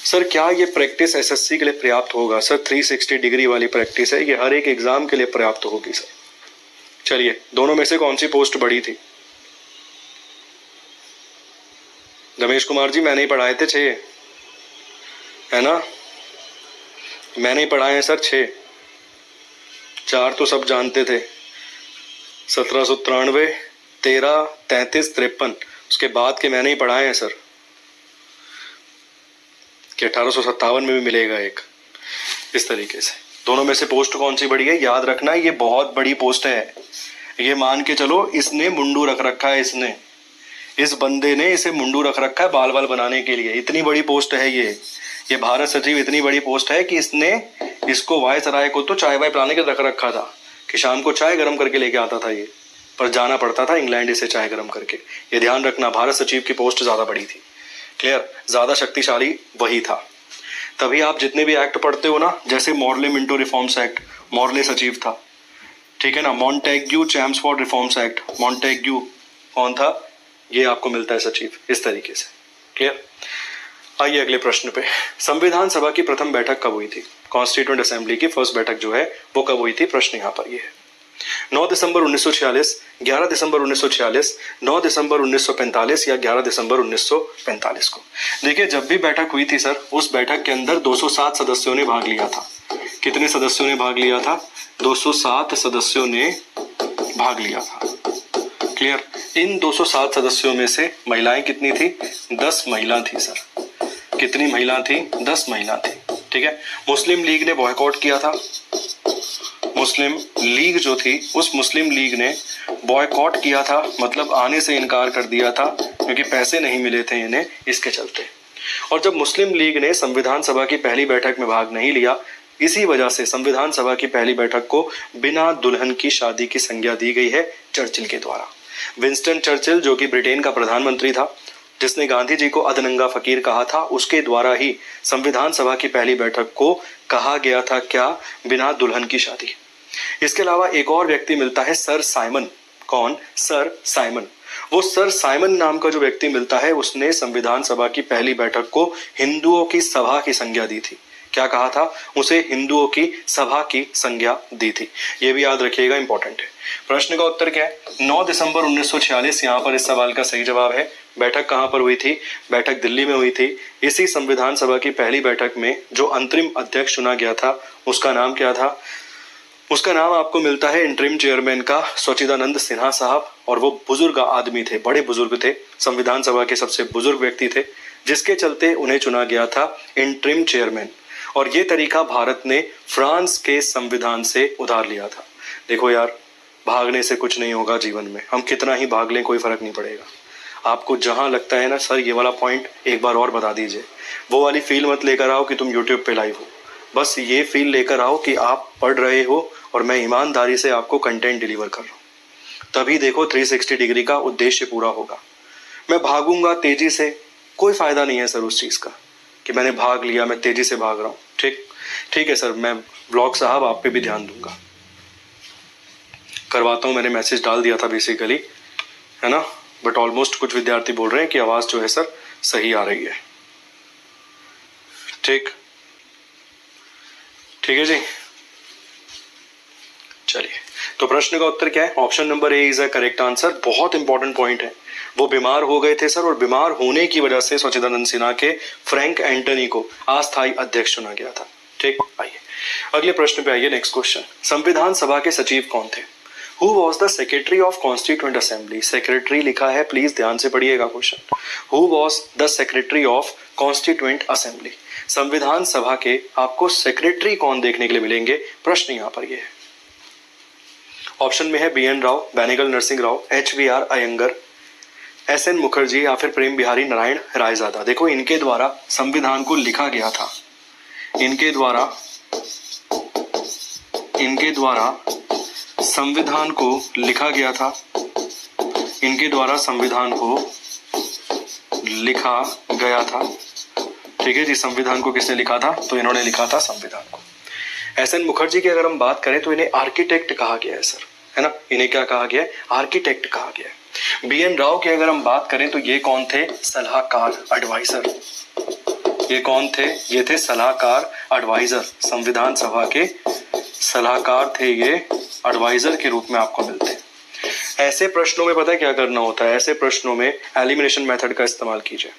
Speaker 1: सर क्या ये प्रैक्टिस एसएससी के लिए पर्याप्त होगा? सर 360 डिग्री वाली प्रैक्टिस है, ये हर एक एग्जाम के लिए पर्याप्त होगी सर। चलिए, दोनों में से कौन सी पोस्ट बड़ी थी? रमेश कुमार जी मैंने ही पढ़ाए थे 6, है ना, मैंने ही पढ़ाए हैं सर 6, 4 तो सब जानते थे, 1793, 13, 33, 53, उसके बाद के मैंने ही पढ़ाए हैं सर, कि 1857 में भी मिलेगा एक, इस तरीके से। दोनों में से पोस्ट कौन सी बड़ी है? याद रखना ये बहुत बड़ी पोस्ट है। ये मान के चलो इसने मुंडू रख रखा है, इस बंदे ने इसे मुंडू रख रखा है बाल बाल बनाने के लिए। इतनी बड़ी पोस्ट है ये भारत सचिव इतनी बड़ी पोस्ट है कि इसने इसको वायसराय को तो चाय वाय पिलाने के रख रखा था कि शाम को चाय गर्म करके लेके आता था ये, पर जाना पड़ता था इंग्लैंड इसे चाय गर्म करके। ये ध्यान रखना, भारत सचिव की पोस्ट ज्यादा बड़ी थी। क्लियर? ज्यादा शक्तिशाली वही था। तभी आप जितने भी एक्ट पढ़ते हो ना, जैसे Morley Minto reforms act, Morley सचिव था, ठीक है ना। Montagu Chelmsford reforms act, Montagu कौन था? ये आपको मिलता है सचिव, इस तरीके से। क्लियर? आइए अगले प्रश्न पे। संविधान सभा की प्रथम बैठक कब हुई थी? कॉन्स्टिट्यूएंट असेंबली की फर्स्ट बैठक जो है वो कब हुई थी? प्रश्न यहाँ पर ये है। 9 दिसंबर 1946, 11 दिसंबर 1946, 9 दिसंबर 1945 या 11 दिसंबर 1945 को। देखिए, जब भी बैठक हुई थी सर, उस बैठक के अंदर 207 सदस्यों ने भाग लिया था। कितने सदस्यों ने भाग लिया था? 207 सदस्यों ने भाग लिया था। क्लियर? इन 207 सदस्यों में से महिलाएं कितनी थी? 10 महिला थी सर। कितनी महिला थी? 10 महिला थी। ठीक है। मुस्लिम लीग ने बॉयकॉट किया था। मुस्लिम लीग जो थी, उस मुस्लिम लीग ने बॉयकॉट किया था, मतलब आने से इनकार कर दिया था, क्योंकि पैसे नहीं मिले थे इन्हें, इसके चलते। और जब मुस्लिम लीग ने संविधान सभा की पहली बैठक में भाग नहीं लिया, इसी वजह से संविधान सभा की पहली बैठक को बिना दुल्हन की शादी की संज्ञा दी गई है चर्चिल के द्वारा। विंस्टन चर्चिल, जो कि ब्रिटेन का प्रधानमंत्री था, जिसने गांधी जी को अधनंगा फकीर कहा था, उसके द्वारा ही संविधान सभा की पहली बैठक को कहा गया था क्या? बिना दुल्हन की शादी। इसके अलावा एक और व्यक्ति मिलता है, सर साइमन। कौन? Sir Simon. वो सर साइमन नाम का जो व्यक्ति मिलता है, उसने संविधान सभा की पहली बैठक को हिंदुओं की सभा की संज्ञा दी थी। क्या कहा था? उसे हिंदुओं की सभा की संज्ञा दी थी। ये भी याद रखिएगा, इंपॉर्टेंट है। प्रश्न का उत्तर क्या है? 9 दिसंबर 1946 यहाँ पर इस सवाल का सही जवाब है। बैठक कहाँ पर हुई थी? बैठक दिल्ली में हुई थी। इसी संविधान सभा की पहली बैठक में जो अंतरिम अध्यक्ष चुना गया था, उसका नाम क्या था? उसका नाम आपको मिलता है इंटरिम चेयरमैन का, सच्चिदानंद सिन्हा साहब। और वो बुजुर्ग आदमी थे, बड़े बुजुर्ग थे, संविधान सभा के सबसे बुजुर्ग व्यक्ति थे, जिसके चलते उन्हें चुना गया था इंटरिम चेयरमैन। और ये तरीका भारत ने फ्रांस के संविधान से उधार लिया था। देखो यार, भागने से कुछ नहीं होगा जीवन में, हम कितना ही भाग लें कोई फर्क नहीं पड़ेगा। आपको जहां लगता है ना सर ये वाला पॉइंट एक बार और बता दीजिए, वो वाली फील मत लेकर आओ कि तुम यूट्यूब पे लाइव हो। बस ये फील लेकर आओ कि आप पढ़ रहे हो और मैं ईमानदारी से आपको कंटेंट डिलीवर कर रहा हूँ। तभी देखो 360 डिग्री का उद्देश्य पूरा होगा। मैं भागूंगा तेजी से, कोई फायदा नहीं है सर उस चीज़ का कि मैंने भाग लिया, मैं तेजी से भाग रहा हूँ। ठीक है सर, मैं व्लॉग साहब आप पे भी ध्यान दूंगा, करवाता हूँ। मैंने मैसेज डाल दिया था बेसिकली, है ना, बट ऑलमोस्ट कुछ विद्यार्थी बोल रहे हैं कि आवाज़ जो है सर सही आ रही है। ठीक है जी, चलिए। तो प्रश्न का उत्तर क्या है? Option number A is a correct answer. बहुत इंपॉर्टेंट पॉइंट है। वो बीमार हो गए थे सर, और बीमार होने की वजह से सच्चिदानंद सिन्हा के फ्रैंक एंटनी को अस्थायी अध्यक्ष चुना गया था। ठीक, आइए अगले प्रश्न पे आइए, नेक्स्ट क्वेश्चन। संविधान सभा के सचिव कौन थे? Who was the secretary of constituent assembly? Secretary लिखा है, प्लीज ध्यान से पढ़िएगा question. Who was the secretary of constituent assembly? संविधान सभा के आपको सेक्रेटरी कौन देखने के लिए मिलेंगे? प्रश्न यहाँ पर यह है। ऑप्शन में है B N Rao, Benegal Narsingh Rao, H V R Iyengar, S N Mukherjee या फिर प्रेम बिहारी नारायण रायजादा। देखो, इनके द्वारा संविधान को लिखा गया था, इनके द्वारा संविधान को लिखा गया था, इनके द्वारा संविधान को लिखा गया था। ठीक है जी, संविधान को किसने लिखा था? तो इन्होंने लिखा था संविधान को। एस एन मुखर्जी की अगर हम बात करें तो इन्हें आर्किटेक्ट कहा गया है सर, है ना, इन्हें क्या कहा गया है? आर्किटेक्ट कहा गया है। बी एन राव की अगर हम बात करें तो ये कौन थे? सलाहकार, एडवाइजर। ये कौन थे? ये थे सलाहकार, एडवाइजर, संविधान सभा के सलाहकार थे ये, एडवाइजर के रूप में आपको मिलते हैं। ऐसे प्रश्नों में पता है क्या करना होता है? ऐसे प्रश्नों में एलिमिनेशन मेथड का इस्तेमाल कीजिए।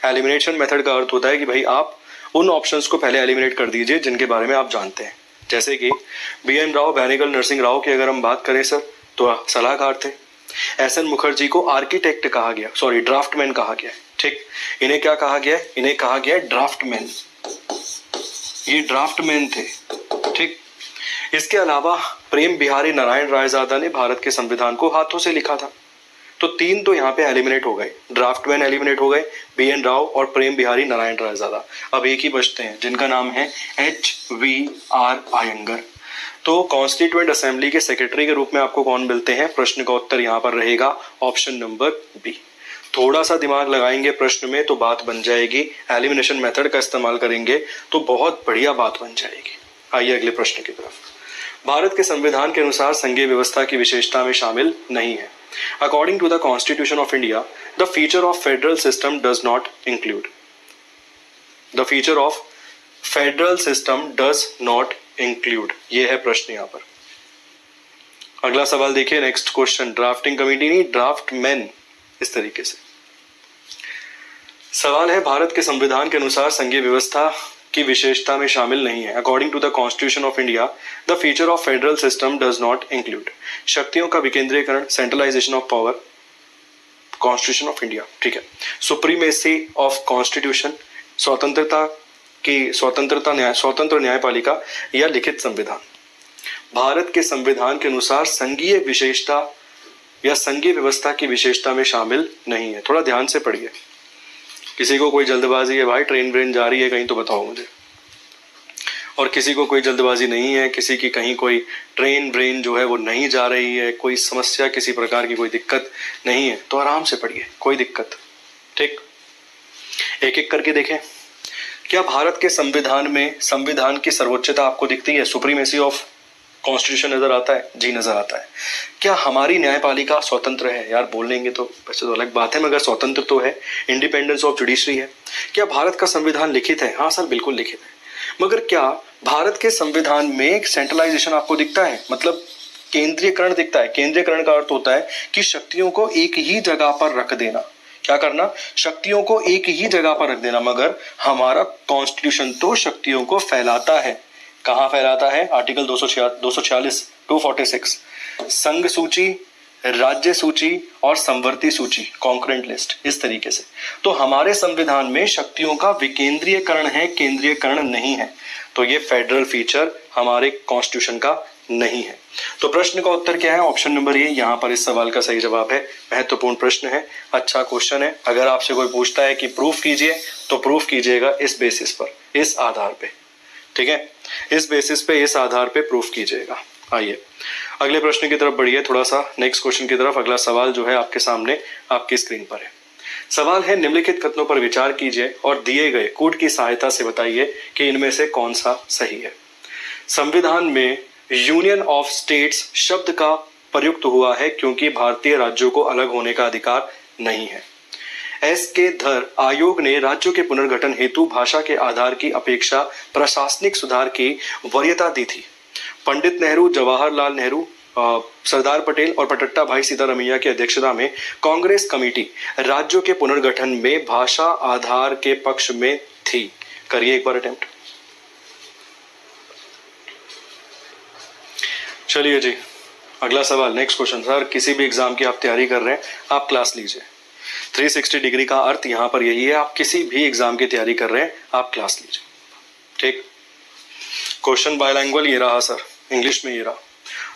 Speaker 1: एलिमिनेशन मेथड का अर्थ होता है कि भाई आप उन ऑप्शंस को पहले एलिमिनेट कर दीजिए जिनके बारे में आप जानते हैं। जैसे कि बी एन राव, बेनेगल नरसिंह राव की अगर हम बात करें सर तो सलाहकार थे। एस एन मुखर्जी को आर्किटेक्ट कहा गया, सॉरी ड्राफ्टमैन कहा गया है। ठीक, इन्हें क्या कहा गया है? इन्हें कहा गया है ड्राफ्टमैन, ये ड्राफ्टमैन थे। ठीक, इसके अलावा प्रेम बिहारी नारायण रायजादा ने भारत के संविधान को हाथों से लिखा था। तो तीन तो यहाँ पे एलिमिनेट हो गए, ड्राफ्टमैन एलिमिनेट हो गए, बी एन राव और प्रेम बिहारी नारायण रायजादा। अब एक ही बचते हैं जिनका नाम है एच वी आर अयंगर। तो कॉन्स्टिट्यूएंट असेंबली के सेक्रेटरी के रूप में आपको कौन मिलते हैं? प्रश्न का उत्तर यहाँ पर रहेगा ऑप्शन नंबर बी। थोड़ा सा दिमाग लगाएंगे प्रश्न में तो बात बन जाएगी, एलिमिनेशन मेथड का इस्तेमाल करेंगे तो बहुत बढ़िया बात बन जाएगी। आइए अगले प्रश्न की तरफ। भारत के संविधान के अनुसार संघीय व्यवस्था की विशेषता में शामिल नहीं है। According to the Constitution of India, the feature of federal system does not include. The feature of federal system does not include. ये है प्रश्न यहाँ पर। अगला सवाल देखिए, नेक्स्ट क्वेश्चन। ड्राफ्टिंग कमेटी नहीं, ड्राफ्टमैन, इस तरीके से सवाल है। भारत के संविधान के अनुसार संघीय व्यवस्था की विशेषता में शामिल नहीं है। According to the constitution of India, the feature of federal system does not include. शक्तियों का विकेंद्रीकरण, centralisation of power, constitution of India. ठीक है, सुप्रीमेसी ऑफ कॉन्स्टिट्यूशन, स्वतंत्र न्यायपालिका या लिखित संविधान। भारत के संविधान के अनुसार संघीय विशेषता या संघीय व्यवस्था की विशेषता में शामिल नहीं है। थोड़ा ध्यान से पढ़िए। किसी को कोई जल्दबाजी है भाई, ट्रेन ब्रेन जा रही है कहीं तो बताओ मुझे, और किसी को कोई जल्दबाजी नहीं है, किसी की कहीं कोई ट्रेन ब्रेन जो है वो नहीं जा रही है, कोई समस्या, किसी प्रकार की कोई दिक्कत नहीं है तो आराम से पढ़िए, कोई दिक्कत। ठीक, एक एक करके देखें। क्या भारत के संविधान में संविधान की सर्वोच्चता आपको दिखती है? सुप्रीमेसी ऑफ कॉन्स्टिट्यूशन नजर आता है? जी नजर आता है। क्या हमारी न्यायपालिका स्वतंत्र है? यार बोल लेंगे तो वैसे तो अलग बात है, मगर स्वतंत्र तो है, इंडिपेंडेंस ऑफ जुडिशरी है। क्या भारत का संविधान लिखित है? हाँ सर बिल्कुल लिखित है। मगर क्या भारत के संविधान में एक सेंट्रलाइजेशन आपको दिखता है? मतलब केंद्रीयकरण दिखता है। केंद्रीयकरण का अर्थ होता है कि शक्तियों को एक ही जगह पर रख देना। क्या करना? शक्तियों को एक ही जगह पर रख देना। मगर हमारा कॉन्स्टिट्यूशन तो शक्तियों को फैलाता है। कहाँ फैलाता है? आर्टिकल 246, 246, संघ सूची, राज्य सूची और संवर्ती सूची, कॉन्करेंट लिस्ट, इस तरीके से। तो हमारे संविधान में शक्तियों का विकेंद्रीयकरण है, केंद्रीयकरण नहीं है। तो ये फेडरल फीचर हमारे कॉन्स्टिट्यूशन का नहीं है। तो प्रश्न का उत्तर क्या है? ऑप्शन नंबर ए यहाँ पर इस सवाल का सही जवाब है। महत्वपूर्ण प्रश्न है, अच्छा क्वेश्चन है। अगर आपसे कोई पूछता है कि प्रूफ कीजिए तो प्रूफ कीजिएगा इस बेसिस पर, इस आधार पे। ठीक है, इस बेसिस पे, इस आधार पे प्रूफ कीजिएगा। आइए अगले प्रश्न की तरफ बढ़िए, थोड़ा सा नेक्स्ट क्वेश्चन की तरफ। अगला सवाल जो है आपके सामने आपकी स्क्रीन पर है। सवाल है, निम्नलिखित कथनों पर विचार कीजिए और दिए गए कूट की सहायता से बताइए कि इनमें से कौन सा सही है। संविधान में यूनियन ऑफ स्टेट्स शब्द का प्रयुक्त हुआ है क्योंकि भारतीय राज्यों को अलग होने का अधिकार नहीं है। एस के धर आयोग ने राज्यों के पुनर्गठन हेतु भाषा के आधार की अपेक्षा प्रशासनिक सुधार की वरीयता दी थी। पंडित नेहरू, जवाहरलाल नेहरू, सरदार पटेल और पटट्टा भाई सीतारमैया की अध्यक्षता में कांग्रेस कमेटी राज्यों के पुनर्गठन में भाषा आधार के पक्ष में थी। करिए एक बार अटेम्प्ट। चलिए जी, अगला सवाल, नेक्स्ट क्वेश्चन। सर किसी भी एग्जाम की आप तैयारी कर रहे हैं, आप क्लास लीजिए। 360 डिग्री का अर्थ यहाँ पर यही है, आप किसी भी एग्जाम की तैयारी कर रहे हैं, आप क्लास लीजिए। ठीक, क्वेश्चन बायलैंग्वेल ये रहा सर, इंग्लिश में ये रहा।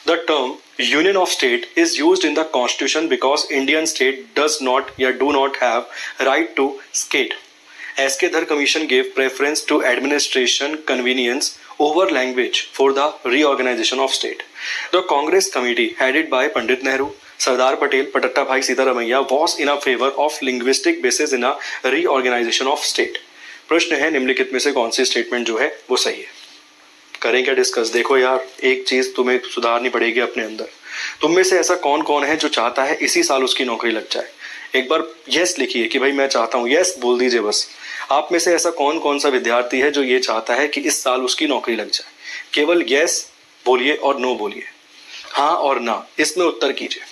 Speaker 1: The term union of state is used in the constitution because Indian state does not या do not have right to state as Kedar Commission gave preference to administration convenience over language for the reorganization of state. The Congress committee headed by Pandit Nehru, Sardar Patel, Patatta Bhai Sitaramaiya was in a favor of linguistic basis in a reorganization of state. प्रश्न है निम्नलिखित में से कौन सी statement जो है वो सही है? करें क्या डिस्कस? देखो यार, एक चीज तुम्हें सुधारनी पड़ेगी अपने अंदर। तुम में से ऐसा कौन कौन है जो चाहता है इसी साल उसकी नौकरी लग जाए? एक बार यस लिखिए कि भाई मैं चाहता हूँ, यस बोल दीजिए बस। आप में से ऐसा कौन कौन सा विद्यार्थी है जो ये चाहता है कि इस साल उसकी नौकरी लग जाए? केवल यस बोलिए और नो बोलिए, हाँ और ना, इसमें उत्तर कीजिए।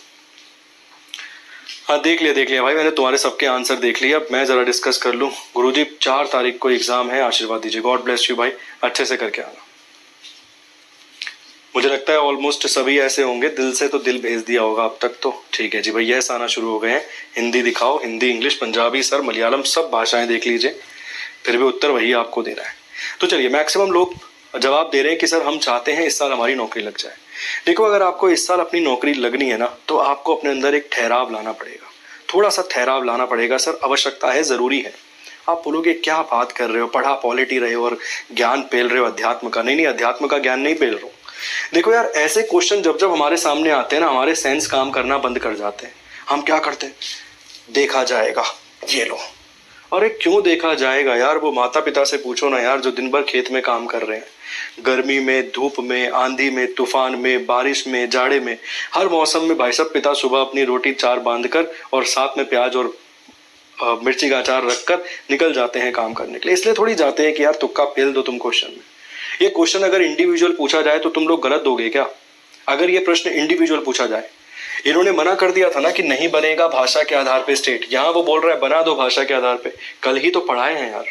Speaker 1: हाँ देख लिया भाई, मैंने तुम्हारे सबके आंसर देख लिया। अब मैं जरा डिस्कस कर लूँ। गुरुजी 4 तारीख को एग्जाम है, आशीर्वाद दीजिए। गॉड ब्लेस यू भाई, अच्छे से करके आना। मुझे लगता है ऑलमोस्ट सभी ऐसे होंगे, दिल से तो दिल भेज दिया होगा अब तक तो। ठीक है जी भाई, यस आना शुरू हो गए हैं। हिंदी दिखाओ, हिंदी, इंग्लिश, पंजाबी, सर मलयालम, सब भाषाएं देख लीजिए, फिर भी उत्तर वही आपको देना है। तो चलिए, मैक्सिमम लोग जवाब दे रहे हैं कि सर हम चाहते हैं इस साल हमारी नौकरी लग जाए। देखो, अगर आपको इस साल अपनी नौकरी लगनी है ना, तो आपको अपने अंदर एक ठहराव लाना पड़ेगा, थोड़ा सा ठहराव लाना पड़ेगा। सर आवश्यकता है, जरूरी है। आप बोलोगे क्या बात कर रहे हो, पढ़ा पॉलिटी रहे हो और ज्ञान पेल रहे हो अध्यात्म का। नहीं, अध्यात्म का ज्ञान नहीं पेल रहा हूं। देखो यार, ऐसे क्वेश्चन जब जब हमारे सामने आते हैं ना, हमारे सेंस काम करना बंद कर जाते हैं। हम क्या करते हैं, देखा जाएगा, ये लो। अरे क्यों देखा जाएगा यार? वो माता पिता से पूछो ना यार, जो दिन भर खेत में काम कर रहे हैं, गर्मी में, धूप में, आंधी में, तूफान में, बारिश में, जाड़े में, हर मौसम में भाई साहब पिता सुबह अपनी रोटी 4 बांधकर और साथ में प्याज और मिर्ची का अचार रखकर निकल जाते हैं काम करने के लिए। इसलिए थोड़ी जाते हैं कि यार तुक्का फेल दो तुम क्वेश्चन में। ये क्वेश्चन अगर इंडिविजुअल पूछा जाए तो तुम लोग गलत दोगे क्या? अगर ये प्रश्न इंडिविजुअल पूछा जाए, इन्होंने मना कर दिया था ना कि नहीं बनेगा भाषा के आधार पे स्टेट, यहां वो बोल रहा है बना दो भाषा के आधार पे। कल ही तो पढ़ाए हैं यार,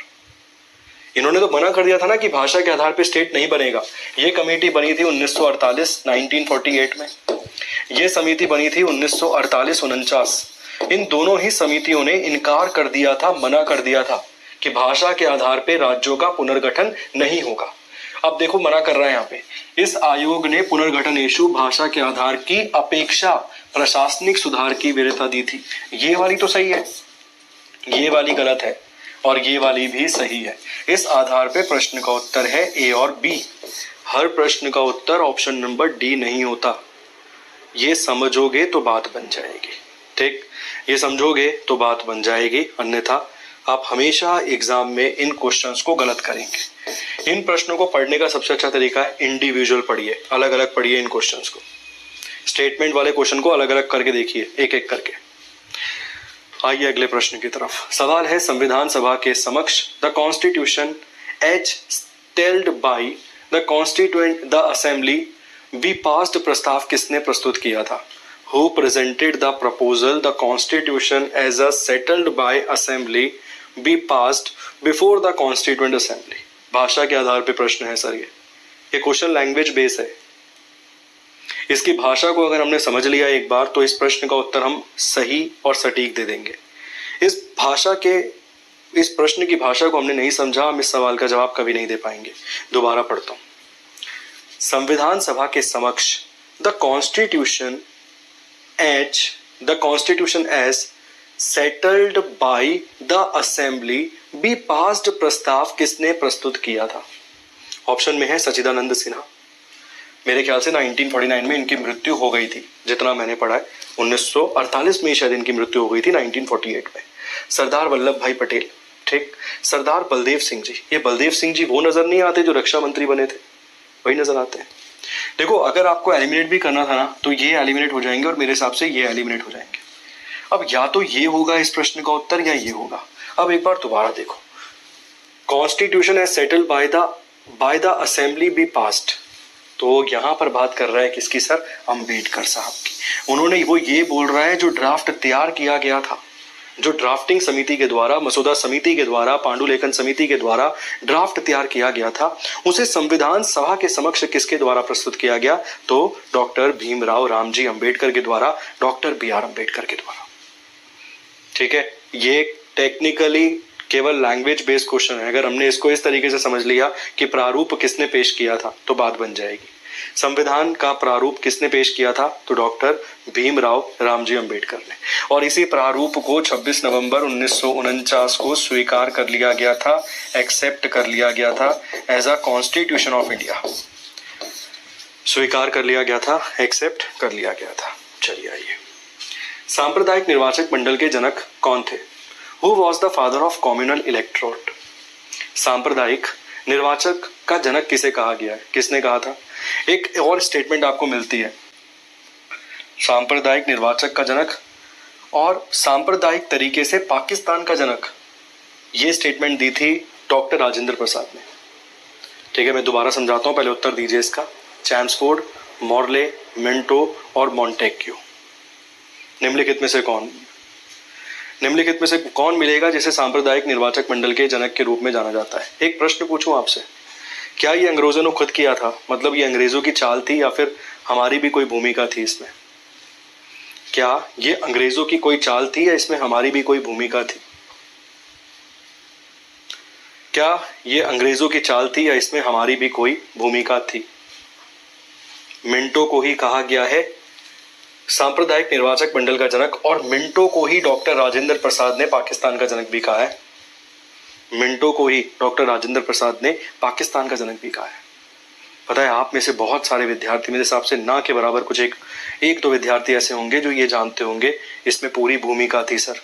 Speaker 1: इन्होंने तो मना कर दिया था ना कि भाषा के आधार पे स्टेट नहीं बनेगा। ये कमेटी बनी थी 1948 में, ये समिति बनी थी 1948-49। इन दोनों ही समितियों ने इनकार कर दिया था, मना कर दिया था कि भाषा के आधार पे राज्यों का पुनर्गठन नहीं होगा। अब देखो मना कर रहा है यहाँ पे। इस आयोग ने पुनर्गठनेशु भाषा के आधार की अपेक्षा प्रशासनिक सुधार की वरीयता दी थी। ये वाली तो सही है, ये वाली गलत है और ये वाली भी सही है। इस आधार पे प्रश्न का उत्तर है ए और बी। हर प्रश्न का उत्तर ऑप्शन नंबर डी नहीं होता। ये समझोगे तो बात बन जाएगी। ठीक, ये समझोगे तो बात बन जाएगी, अन्यथा आप हमेशा एग्जाम में इन क्वेश्चंस को गलत करेंगे। इन प्रश्नों को पढ़ने का सबसे अच्छा तरीका है इंडिविजुअल पढ़िए, अलग अलग पढ़िए इन क्वेश्चंस को। स्टेटमेंट वाले क्वेश्चन को अलग अलग करके देखिए, एक एक करके। आइए अगले प्रश्न की तरफ। सवाल है, संविधान सभा के समक्ष the constitution as settled by the constituent the assembly be passed प्रस्ताव किसने प्रस्तुत किया था? Who presented the proposal the constitution as a settled by assembly be passed before the constituent assembly? भाषा के आधार पे प्रश्न है सर। ये क्वेश्चन लैंग्वेज बेस है। इसकी भाषा को अगर हमने समझ लिया एक बार तो इस प्रश्न का उत्तर हम सही और सटीक दे देंगे। इस प्रश्न की भाषा को हमने नहीं समझा, हम इस सवाल का जवाब कभी नहीं दे पाएंगे। दोबारा पढ़ता हूं। संविधान सभा के समक्ष the constitution as settled by the assembly be passed प्रस्ताव किसने प्रस्तुत किया था? ऑप्शन में है सच्चिदानंद सिन्हा। मेरे ख्याल से 1949 में इनकी मृत्यु हो गई थी, जितना मैंने पढ़ा है। 1948 में शायद इनकी मृत्यु हो गई थी, 1948 में। सरदार वल्लभ भाई पटेल, ठीक। सरदार बलदेव सिंह जी। ये बलदेव सिंह जी वो नजर नहीं आते जो रक्षा मंत्री बने थे? वही नजर आते हैं। देखो, अगर आपको एलिमिनेट भी करना था ना तो ये एलिमिनेट हो जाएंगे और मेरे हिसाब से ये एलिमिनेट हो जाएंगे। अब या तो ये होगा इस प्रश्न का उत्तर या ये होगा। अब एक बार दोबारा देखो, constitution as settled by the assembly be passed, तो यहां पर बात कर रहा है किसकी सर? अंबेडकर साहब की। उन्होंने वो ये बोल रहा है जो ड्राफ्ट तैयार किया गया था, जो ड्राफ्टिंग समिति के द्वारा, मसौदा समिति के द्वारा, पांडुलेखन समिति के द्वारा ड्राफ्ट तैयार किया गया था, उसे संविधान सभा के समक्ष किसके द्वारा प्रस्तुत किया गया? तो डॉक्टर भीमराव रामजी अंबेडकर के द्वारा, डॉक्टर BR अंबेडकर के द्वारा। ठीक है, ये टेक्निकली केवल लैंग्वेज बेस्ड क्वेश्चन है। अगर हमने इसको इस तरीके से समझ लिया कि प्रारूप किसने पेश किया था तो बात बन जाएगी। संविधान का प्रारूप किसने पेश किया था? तो डॉक्टर भीमराव रामजी अंबेडकर ने। और इसी प्रारूप को 26 नवंबर 1949 को स्वीकार कर लिया गया था, एक्सेप्ट कर लिया गया था as a constitution of India. स्वीकार कर लिया गया था, एक्सेप्ट कर लिया गया था। चलिए आइए, सांप्रदायिक निर्वाचक मंडल के जनक कौन थे? Who was the father of communal electorate? सांप्रदायिक निर्वाचक का जनक किसे कहा गया है? किसने कहा था? एक और स्टेटमेंट आपको मिलती है, सांप्रदायिक निर्वाचक का जनक और सांप्रदायिक तरीके से पाकिस्तान का जनक। ये स्टेटमेंट दी थी डॉक्टर राजेंद्र प्रसाद ने। ठीक है, मैं दोबारा समझाता हूं, पहले उत्तर दीजिए इसका। चैम्सफोर्ड, मॉर्ले, मिंटो और मॉन्टेक्यू। निम्नलिखित में से कौन मिलेगा जिसे सांप्रदायिक निर्वाचक मंडल के जनक के रूप में जाना जाता है? एक प्रश्न पूछूं आपसे, क्या ये अंग्रेजों ने खुद किया था? मतलब ये अंग्रेजों की चाल थी या फिर हमारी भी कोई भूमिका थी इसमें? क्या ये अंग्रेजों की कोई चाल थी या इसमें हमारी भी कोई भूमिका थी? क्या ये अंग्रेजों की चाल थी या इसमें हमारी भी कोई भूमिका थी? मिंटो को ही कहा गया है सांप्रदायिक निर्वाचक मंडल का जनक, और मिंटो को ही डॉक्टर राजेंद्र प्रसाद ने पाकिस्तान का जनक भी कहा है। मिंटो को ही डॉक्टर राजेंद्र प्रसाद ने पाकिस्तान का जनक भी कहा है। पता है, आप में से बहुत सारे विद्यार्थी, मेरे हिसाब से ना के बराबर कुछ एक दो विद्यार्थी ऐसे होंगे जो ये जानते होंगे इसमें पूरी भूमिका थी सर।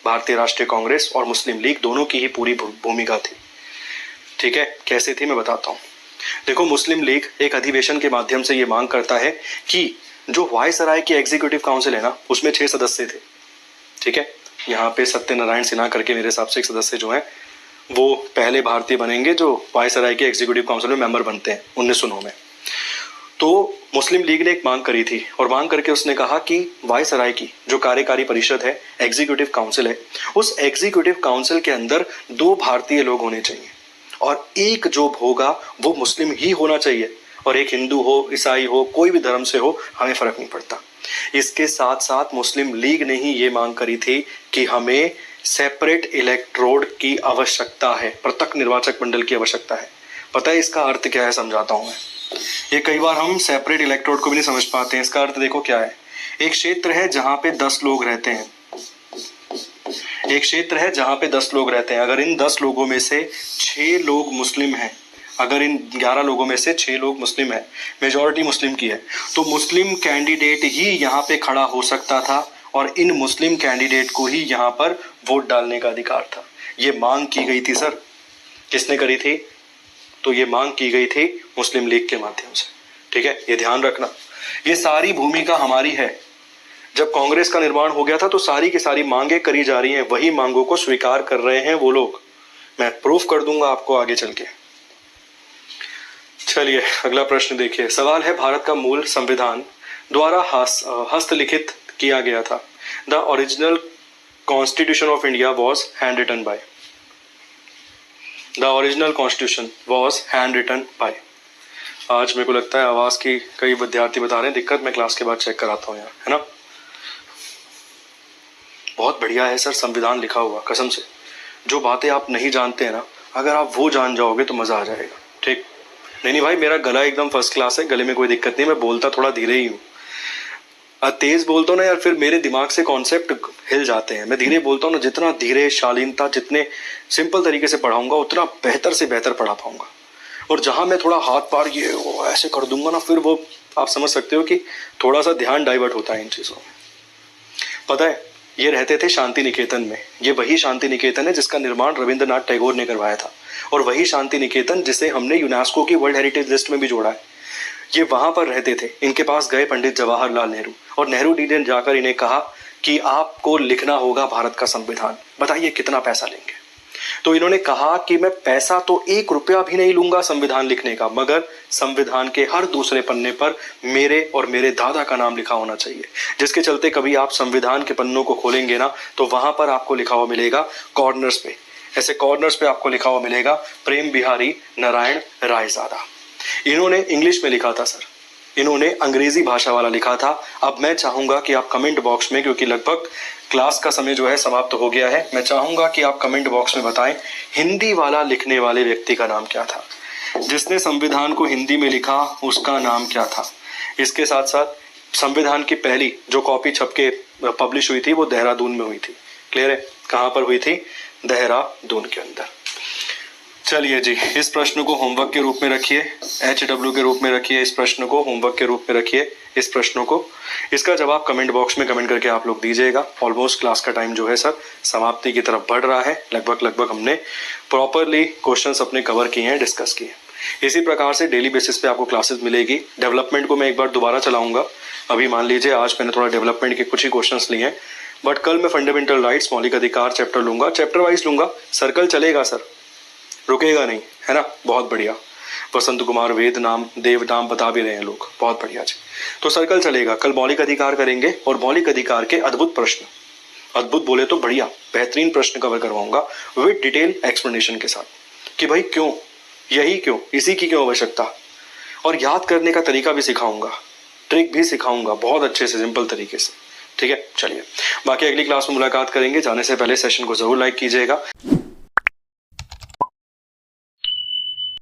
Speaker 1: भारतीय राष्ट्रीय कांग्रेस और मुस्लिम लीग दोनों की ही पूरी भूमिका थी। ठीक है, कैसे थी मैं बताता हूँ। देखो, मुस्लिम लीग एक अधिवेशन के माध्यम से ये मांग करता है कि जो वायसराय की एग्जीक्यूटिव काउंसिल है ना, उसमें 6 सदस्य थे। ठीक है, यहाँ पे सत्यनारायण सिन्हा करके मेरे हिसाब से एक सदस्य जो हैं वो पहले भारतीय बनेंगे जो वायसराय के एग्जीक्यूटिव काउंसिल में मेंबर बनते हैं 1909 में। तो मुस्लिम लीग ने एक मांग करी थी और मांग करके उसने कहा कि वायसराय की जो कार्यकारी परिषद है, एग्जीक्यूटिव काउंसिल है, उस एग्जीक्यूटिव काउंसिल के अंदर 2 भारतीय लोग होने चाहिए और एक जो होगा वो मुस्लिम ही होना चाहिए, और एक हिंदू हो, ईसाई हो, कोई भी धर्म से हो, हमें फर्क नहीं पड़ता। इसके साथ साथ मुस्लिम लीग ने ही ये मांग करी थी कि हमें सेपरेट इलेक्ट्रोड की आवश्यकता है, पृथक निर्वाचक मंडल की आवश्यकता है। पता है इसका अर्थ क्या है? समझाता हूं मैं। ये कई बार हम सेपरेट इलेक्ट्रोड को भी नहीं समझ पाते हैं। इसका अर्थ देखो क्या है। एक क्षेत्र है जहां पे 10 लोग रहते हैं, एक क्षेत्र है जहां पे 10 लोग रहते हैं। अगर इन 10 लोगों में से 6 लोग मुस्लिम हैं, अगर इन 11 लोगों में से 6 लोग मुस्लिम हैं, मेजॉरिटी मुस्लिम की है, तो मुस्लिम कैंडिडेट ही यहाँ पे खड़ा हो सकता था और इन मुस्लिम कैंडिडेट को ही यहाँ पर वोट डालने का अधिकार था। ये मांग की गई थी सर। किसने करी थी? तो ये मांग की गई थी मुस्लिम लीग के माध्यम से। ठीक है, ये ध्यान रखना। ये सारी भूमिका हमारी है। जब कांग्रेस का निर्माण हो गया था तो सारी की सारी मांगे करी जा रही हैं, वही मांगों को स्वीकार कर रहे हैं वो लोग। मैं प्रूफ कर दूंगा आपको आगे चल के। चलिए अगला प्रश्न देखिए। सवाल है, भारत का मूल संविधान द्वारा हस्तलिखित किया गया था। The original constitution of India was hand written by. The original constitution was hand written by. आज मेरे को लगता है आवाज की कई विद्यार्थी बता रहे हैं दिक्कत। मैं क्लास के बाद चेक कराता हूँ यार, है ना। बहुत बढ़िया है सर संविधान लिखा हुआ, कसम से। जो बातें आप नहीं जानते हैं ना, अगर आप वो जान जाओगे तो मजा आ जाएगा। ठीक, नहीं भाई, मेरा गला एकदम फर्स्ट क्लास है, गले में कोई दिक्कत नहीं। मैं बोलता थोड़ा धीरे ही हूँ। तेज बोलता हूँ ना यार, फिर मेरे दिमाग से कॉन्सेप्ट हिल जाते हैं। मैं धीरे बोलता हूँ ना, जितना धीरे, शालीनता, जितने सिंपल तरीके से पढ़ाऊंगा उतना बेहतर से बेहतर पढ़ा पाऊंगा। और जहाँ मैं थोड़ा हाथ पार ये वो ऐसे कर दूंगा ना, फिर वो आप समझ सकते हो कि थोड़ा सा ध्यान डाइवर्ट होता है इन चीज़ों में। पता है, ये रहते थे शांति निकेतन में। ये वही शांति निकेतन है जिसका निर्माण रविंद्रनाथ टैगोर ने करवाया था, और वही शांति निकेतन जिसे हमने यूनेस्को की वर्ल्ड हेरिटेज लिस्ट में भी जोड़ा है। ये वहां पर रहते थे। इनके पास गए पंडित जवाहरलाल नेहरू, और नेहरू जी ने जाकर इन्हें कहा कि आपको लिखना होगा भारत का संविधान। बताइए कितना पैसा लेंगे। तो इन्होंने कहा कि मैं पैसा तो 1 रुपया भी नहीं लूंगा संविधान लिखने का, मगर संविधान के हर दूसरे पन्ने पर मेरे और मेरे दादा का नाम लिखा होना चाहिए। जिसके चलते कभी आप संविधान के पन्नों को खोलेंगे ना तो वहां पर आपको लिखा हुआ मिलेगा कॉर्नर्स पे, ऐसे कॉर्नर्स पे आपको लिखा हुआ मिलेगा प्रेम बिहारी नारायण रायजादा। इन्होंने इंग्लिश में लिखा था सर, इन्होंने अंग्रेजी भाषा वाला लिखा था। अब मैं चाहूंगा कि आप कमेंट बॉक्स में, क्योंकि लगभग क्लास का समय जो है समाप्त हो गया है, मैं चाहूंगा कि आप कमेंट बॉक्स में बताएं हिंदी वाला लिखने वाले व्यक्ति का नाम क्या था, जिसने संविधान को हिंदी में लिखा उसका नाम क्या था। इसके साथ साथ संविधान की पहली जो कॉपी छप के पब्लिश हुई थी वो देहरादून में हुई थी। क्लियर है? कहाँ पर हुई थी? देहरादून के अंदर। चलिए जी, इस प्रश्न को होमवर्क के रूप में रखिए, HW के रूप में रखिए, इस प्रश्न को होमवर्क के रूप में रखिए, इस प्रश्नों को। इसका जवाब कमेंट बॉक्स में कमेंट करके आप लोग दीजिएगा। ऑलमोस्ट क्लास का टाइम जो है सर समाप्ति की तरफ बढ़ रहा है। लगभग हमने प्रॉपरली क्वेश्चंस अपने कवर किए हैं, डिस्कस किए हैं। इसी प्रकार से डेली बेसिस पे आपको क्लासेस मिलेगी। डेवलपमेंट को मैं एक बार दोबारा चलाऊंगा। अभी मान लीजिए आज मैंने थोड़ा डेवलपमेंट के कुछ ही क्वेश्चंस लिए हैं, बट कल मैं फंडामेंटल राइट्स मौलिक अधिकार चैप्टर लूंगा, चैप्टर वाइज लूंगा। सर्कल चलेगा सर, रुकेगा नहीं, है ना? बहुत बढ़िया। वसंत कुमार वेद नाम देव नाम बता भी रहे हैं लोग, बहुत बढ़िया जी। तो सर्कल चलेगा। कल मौलिक अधिकार करेंगे और मौलिक अधिकार के अद्भुत प्रश्न, अद्भुत बोले तो बढ़िया बेहतरीन प्रश्न कवर करवाऊंगा विद डिटेल एक्सप्लेनेशन के साथ कि भाई क्यों, यही क्यों, इसी की क्यों आवश्यकता, और याद करने का तरीका भी सिखाऊंगा, ट्रिक भी सिखाऊंगा बहुत अच्छे से, सिंपल तरीके से। ठीक है, चलिए बाकी अगली क्लास में मुलाकात करेंगे। जाने से पहले सेशन को जरूर लाइक कीजिएगा।